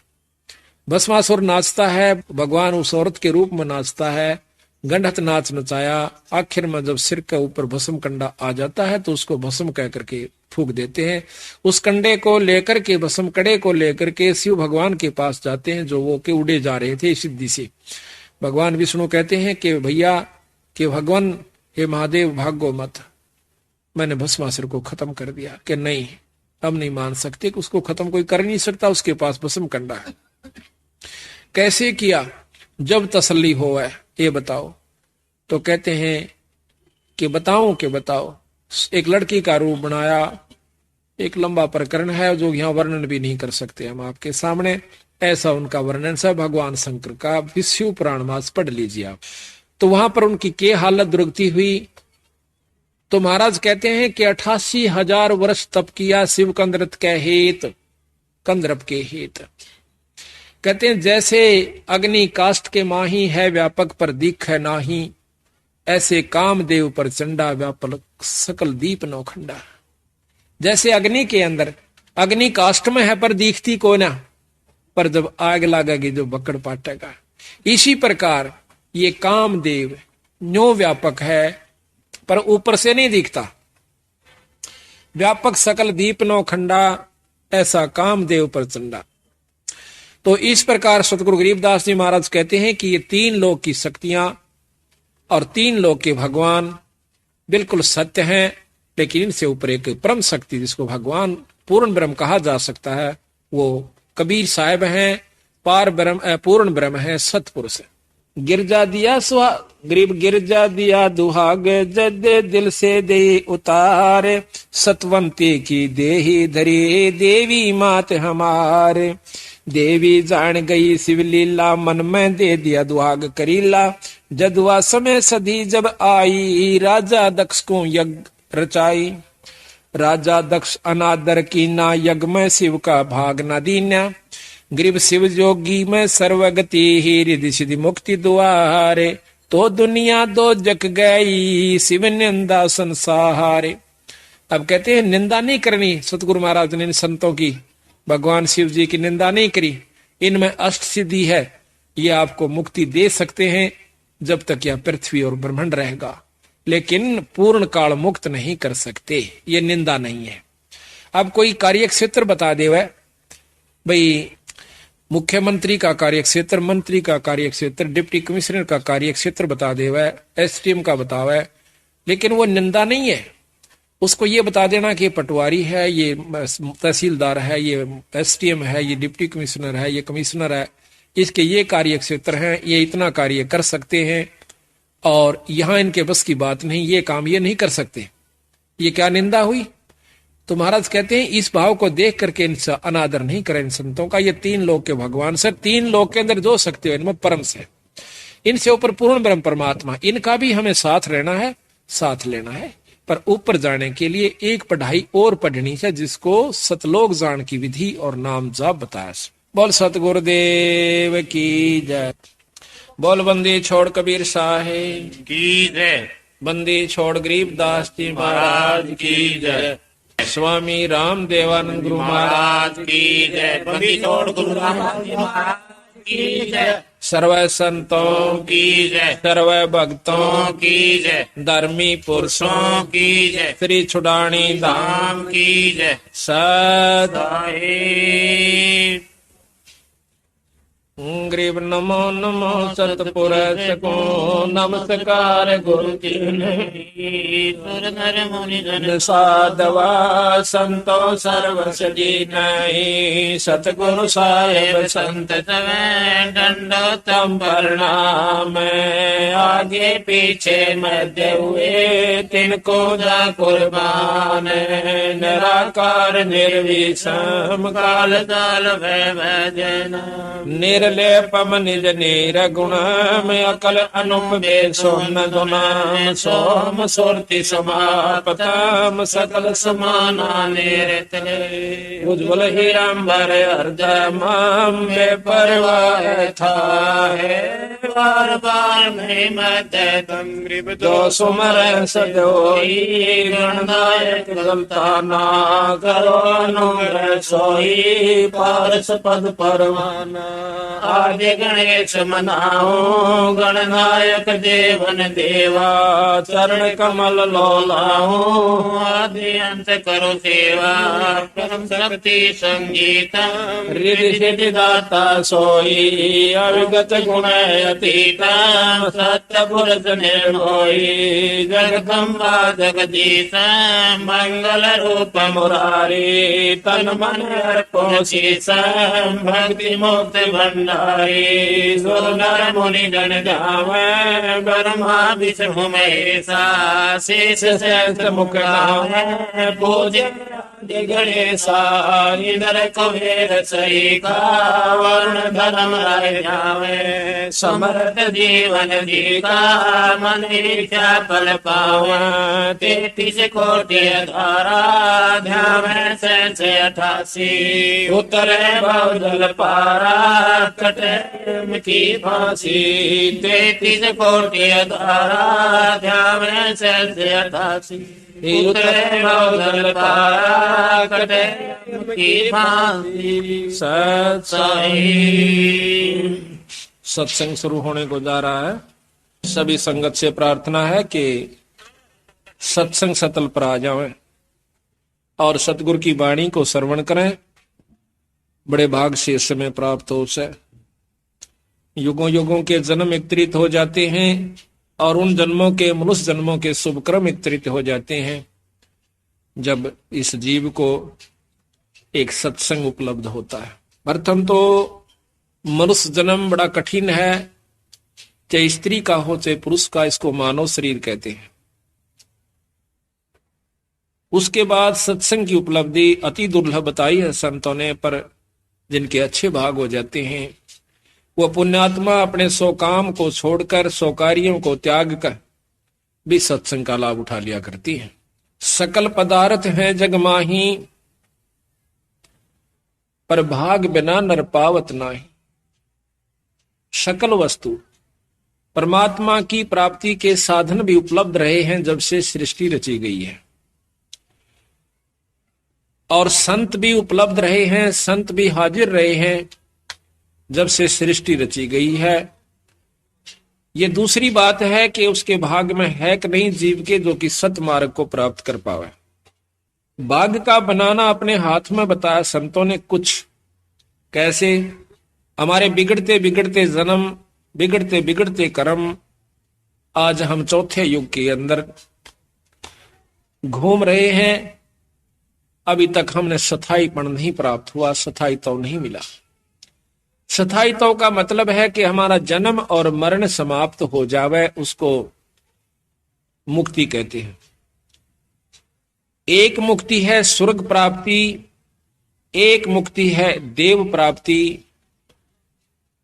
भस्मासुर नाचता है, भगवान उस औरत के रूप में नाचता है, गंडत नाच नचाया। आखिर में जब सिर के ऊपर भस्म कंडा आ जाता है तो उसको भस्म कह करके फूंक देते हैं। उस कंडे को लेकर के, भस्म कड़े को लेकर के शिव भगवान के पास जाते हैं, जो वो के उड़े जा रहे थे सिद्धि से। भगवान विष्णु कहते हैं कि भैया, कि भगवान हे महादेव भागो मत, मैंने भस्मासुर को खत्म कर दिया। कि नहीं, अब नहीं मान सकते, कि उसको खत्म कोई कर नहीं सकता, उसके पास भस्म कंडा है। कैसे किया, जब तसल्ली हो ये बताओ। तो कहते हैं कि बताओ। एक लड़की का रूप बनाया, एक लंबा प्रकरण है जो यहाँ वर्णन भी नहीं कर सकते हम आपके सामने। ऐसा उनका वर्णन है भगवान शंकर का, विष्णु पुराण मास पढ़ लीजिए आप। तो वहां पर उनकी के हालत दुर्गति हुई। तो महाराज कहते हैं कि 88,000 वर्ष तप किया शिव कंदरत के हेत, कंदरप के हेत। कहते हैं जैसे अग्नि काष्ठ के माही है, व्यापक पर दिख है नाही, ऐसे कामदेव पर चंडा, व्यापक सकल दीप नौखंडा। जैसे अग्नि के अंदर, अग्नि काष्ठ में है पर दिखती को ना, पर जब आग लगेगी जो बकड़ पाटेगा। इसी प्रकार ये कामदेव न्यो व्यापक है पर ऊपर से नहीं दिखता। व्यापक सकल दीप नौखंडा, ऐसा कामदेव पर चंडा। तो इस प्रकार सतगुरु गरीबदास जी महाराज कहते हैं कि ये 3 लोक की शक्तियां और 3 लोक के भगवान बिल्कुल सत्य हैं, लेकिन इनसे ऊपर एक परम शक्ति जिसको भगवान पूर्ण ब्रह्म कहा जा सकता है, वो कबीर साहब हैं, पार ब्रह्म, पूर्ण ब्रह्म है, सतपुरुष। गिरजा दिया गरीब गिरजा दिया दुहाग, जद दिल से दे उतारे, सतवंती की देही धरी, देवी मात हमारे। देवी जान गई शिवलीला, मन में दे दिया दुहाग करीला, जदुआ समय सदी जब आई, राजा दक्ष को यज्ञ रचाई। राजा दक्ष अनादर कीना, यज्ञ में शिव का भाग न दीना, गरीब शिव जोगी में सर्वगति ही, रिधि सिद्धि मुक्ति द्वारे, तो दुनिया दो जग गई, शिव निंदा संसारे। अब कहते हैं निंदा नहीं करनी, सतगुरु महाराज ने संतों की, भगवान शिव जी की निंदा नहीं करी। इनमें अष्ट सिद्धि है, ये आपको मुक्ति दे सकते हैं जब तक यह पृथ्वी और ब्रह्मांड रहेगा। लेकिन पूर्ण काल मुक्त नहीं कर सकते, ये निंदा नहीं है। अब कोई कार्य क्षेत्र बता दे, वह भाई मुख्यमंत्री का कार्य क्षेत्र, मंत्री का कार्य क्षेत्र, डिप्टी कमिश्नर का कार्य क्षेत्र बता दे, वह एसडीएम का बतावे, लेकिन वो निंदा नहीं है। उसको ये बता देना कि ये पटवारी है, ये तहसीलदार है, ये एसडीएम है, ये डिप्टी कमिश्नर है, ये कमिश्नर है, इसके ये कार्य क्षेत्र हैं, ये इतना कार्य कर सकते हैं और यहां इनके बस की बात नहीं, ये काम ये नहीं कर सकते। ये क्या निंदा हुई? तो महाराज कहते हैं इस भाव को देख करके इनसे अनादर नहीं करें इन संतों का। ये तीन लोक के भगवान से, तीन लोक के अंदर जो शक्ति है इनमें परम से, इनसे ऊपर पूर्ण ब्रह्म परमात्मा, इनका भी हमें साथ रहना है, साथ लेना है। पर ऊपर जाने के लिए एक पढ़ाई और पढ़नी है, जिसको सतलोक जान की विधि और नाम जाप बताया। बोल सतगुरुदेव की जय। बोल बंदी छोड़ कबीर साहेब की जय। बंदी छोड़ गरीबदास जी महाराज की जय। स्वामी राम देवानंद गुरु महाराज की जय। बंदी छोड़ गुरु रामदास जी महाराज की जय। सर्व संतों की जय। सर्व भक्तों की जय। धर्मी पुरुषों की जय। श्री छुड़ानी धाम धाम की जय। सदा साहेब गरीब नमो नमो सतपुरुष को नमस्कार गुरु जी सुर नर मुनि जन साधवा संतो सर्व सजी नहीं सतगुरु साहेब संत सवै दंडोतम प्रणाम आगे पीछे मध्य हुए तिनको जा कुर्बान निराकार निर्विषम काल काल भय भजना निर्लेपम निज नीर गुण में अकल अनुपदेशो न गुणाम सोम सुरति समापतम सकल समाना निरतले उज्ज्वल हीरांबर हृदयमाम बेपरवाह था है बार बार नहीं मत तम ग्रीब जो सुमर सजोई गणनायक गलता ना करो अनुग्रह सोई पारस पद परवाना आदि गणेश मनाओ गणनायक देवन देवा चरण कमल लोलाओ आदि अंत करो सेवा परम शक्ति संगीतम रिद्धि सिद्धि दाता सोई अविगत गुण अतीतम सत्य पुरुष निर्भोई जगदम्बा जगदीशम मंगल रूप मुरारी तन मन अर्पो शीशम भक्ति मुक्त भंडारी सुर नर मुनि जन जावे ब्रह्मा विष्णु महेशा शेष सहस्र मुख गावे पूज्य गणेशा इंद्र कुबेर सहिका वरुण धर्म राय जावे समर्थ जीवन जीका मन इच्छा फल पावे 33 कोटि धारा ध्यान से 88 उतरे भव जल पारा कटे की फांसी 33 कोटि धारा ध्यान से 88 उतरे भव जल पारा कटे की फांसी। सत्संग शुरू होने को जा रहा है। सभी संगत से प्रार्थना है कि सत्संग सतल पर आ जाएं और सतगुरु की वाणी को श्रवण करें। बड़े भाग से इस समय प्राप्त हो से युगों युगों के जन्म एकत्रित हो जाते हैं और उन जन्मों के मनुष्य जन्मों के शुभ क्रम एकत्रित हो जाते हैं जब इस जीव को एक सत्संग उपलब्ध होता है। प्रथम तो मनुष्य जन्म बड़ा कठिन है, चाहे स्त्री का हो चाहे पुरुष का, इसको मानव शरीर कहते हैं। उसके बाद सत्संग की उपलब्धि अति दुर्लभ बताई है संतों ने, पर जिनके अच्छे भाग हो जाते हैं वो पुण्यात्मा अपने सौ काम को छोड़कर, सौ कार्यों को त्याग कर भी सत्संग का लाभ उठा लिया करती है। सकल पदार्थ है जग माही पर भाग बिना नर पावत नाही। सकल वस्तु परमात्मा की प्राप्ति के साधन भी उपलब्ध रहे हैं जब से सृष्टि रची गई है, और संत भी उपलब्ध रहे हैं, संत भी हाजिर रहे हैं जब से सृष्टि रची गई है। ये दूसरी बात है कि उसके भाग में है कि नहीं जीव के जो कि सत मार्ग को प्राप्त कर पावे। भाग्य का बनाना अपने हाथ में बताया संतों ने कुछ। कैसे? हमारे बिगड़ते बिगड़ते जन्म, बिगड़ते बिगड़ते कर्म, आज हम चौथे युग के अंदर घूम रहे हैं। अभी तक हमने स्थायीपन नहीं प्राप्त हुआ, स्थायित्व नहीं मिला। स्थायित्व का मतलब है कि हमारा जन्म और मरण समाप्त हो जावे, उसको मुक्ति कहते हैं। एक मुक्ति है स्वर्ग प्राप्ति, एक मुक्ति है देव प्राप्ति,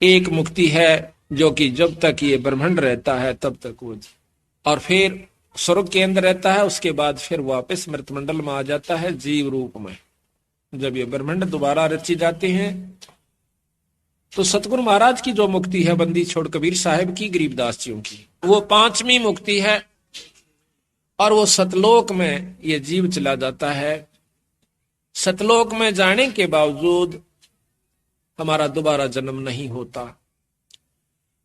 एक मुक्ति है जो कि जब तक ये ब्रह्मांड रहता है तब तक वो, और फिर स्वर्ग के अंदर रहता है, उसके बाद फिर वापस मृतमंडल में आ जाता है जीव रूप में। जब ये ब्रह्मांड दोबारा रची जाते हैं तो सतगुरु महाराज की जो मुक्ति है, बंदी छोड़ कबीर साहब की, गरीबदास जियों की, वो पांचवी मुक्ति है। और वो सतलोक में ये जीव चला जाता है। सतलोक में जाने के बावजूद हमारा दोबारा जन्म नहीं होता।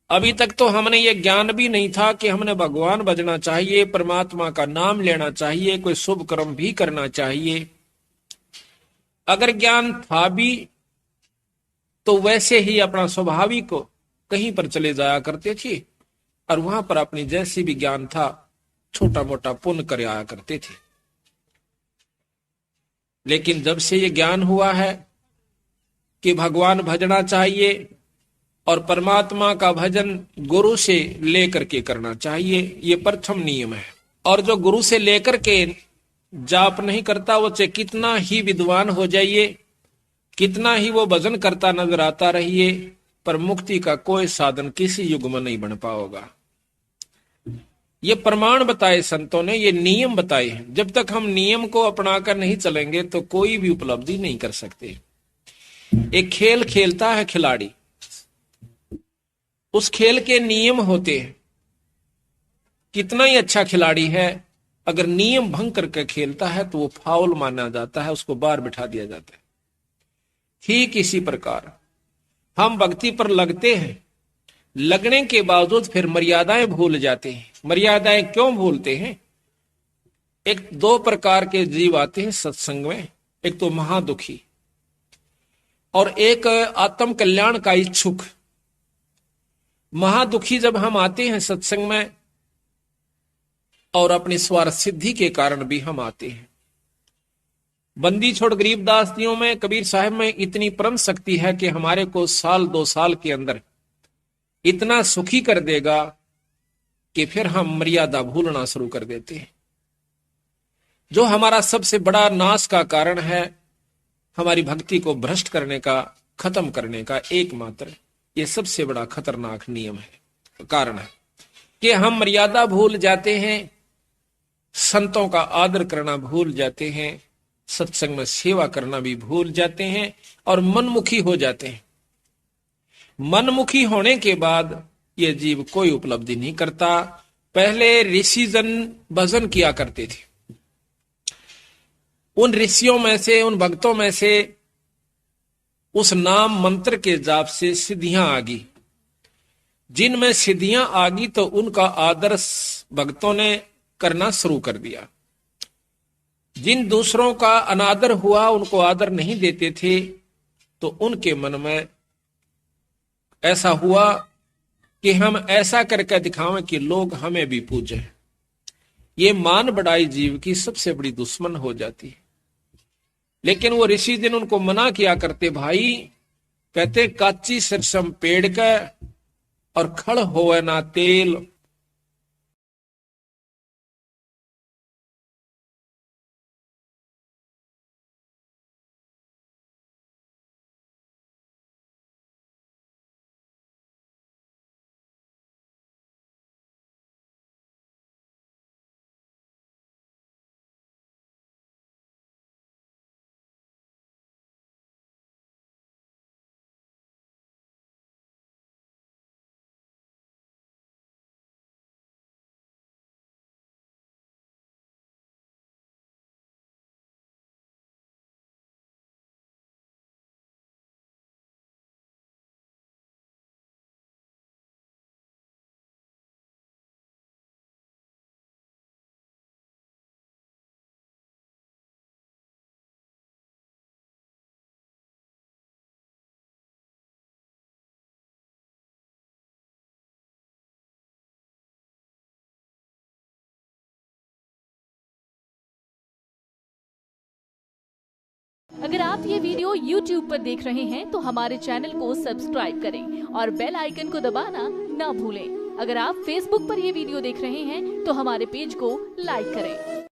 अभी तक तो हमने ये ज्ञान भी नहीं था कि हमने भगवान भजना चाहिए, परमात्मा का नाम लेना चाहिए, कोई शुभ कर्म भी करना चाहिए। अगर ज्ञान था भी तो वैसे ही अपना स्वाभाविक कहीं पर चले जाया करते थे और वहां पर अपनी जैसी भी ज्ञान था छोटा मोटा पुण्य कर आया करते थे। लेकिन जब से ये ज्ञान हुआ है कि भगवान भजना चाहिए और परमात्मा का भजन गुरु से लेकर के करना चाहिए, ये प्रथम नियम है। और जो गुरु से लेकर के जाप नहीं करता, वो चाहे कितना ही विद्वान हो जाइए, कितना ही वो भजन करता नजर आता रहिए, पर मुक्ति का कोई साधन किसी युग में नहीं बन पाओगा। ये प्रमाण बताए संतों ने, ये नियम बताए हैं। जब तक हम नियम को अपनाकर नहीं चलेंगे तो कोई भी उपलब्धि नहीं कर सकते। एक खेल खेलता है खिलाड़ी, उस खेल के नियम होते हैं। कितना ही अच्छा खिलाड़ी है, अगर नियम भंग करके खेलता है तो वो फाउल माना जाता है, उसको बाहर बिठा दिया जाता है। ठीक इसी प्रकार हम भक्ति पर लगते हैं, लगने के बावजूद फिर मर्यादाएं भूल जाते हैं। मर्यादाएं क्यों भूलते हैं? एक दो प्रकार के जीव आते हैं सत्संग में, एक तो महादुखी और एक आत्म कल्याण का इच्छुक। महादुखी जब हम आते हैं सत्संग में, और अपनी स्वार्थ सिद्धि के कारण भी हम आते हैं। बंदी छोड़ गरीबदास जियों में, कबीर साहब में इतनी परम शक्ति है कि हमारे को साल 2 साल के अंदर इतना सुखी कर देगा कि फिर हम मर्यादा भूलना शुरू कर देते हैं। जो हमारा सबसे बड़ा नाश का कारण है, हमारी भक्ति को भ्रष्ट करने का, खत्म करने का एकमात्र ये सबसे बड़ा खतरनाक नियम है, कारण है कि हम मर्यादा भूल जाते हैं, संतों का आदर करना भूल जाते हैं, सत्संग में सेवा करना भी भूल जाते हैं और मनमुखी हो जाते हैं। मनमुखी होने के बाद ये जीव कोई उपलब्धि नहीं करता। पहले ऋषि जन भजन किया करते थे, उन ऋषियों में से, उन भक्तों में से उस नाम मंत्र के जाप से सिद्धियां आ गई। जिनमें सिद्धियां आ गई तो उनका आदर भक्तों ने करना शुरू कर दिया। जिन दूसरों का अनादर हुआ, उनको आदर नहीं देते थे, तो उनके मन में ऐसा हुआ कि हम ऐसा करके दिखावें कि लोग हमें भी पूजें। ये मान बढ़ाई जीव की सबसे बड़ी दुश्मन हो जाती है। लेकिन वो ऋषि जिन उनको मना किया करते, भाई कहते काची सरसम पेड़ का और खड़ होवे ना तेल, अगर आप ये वीडियो YouTube पर देख रहे हैं तो हमारे चैनल को सब्सक्राइब करें और बेल आइकन को दबाना ना भूलें। अगर आप Facebook पर ये वीडियो देख रहे हैं तो हमारे पेज को लाइक करें।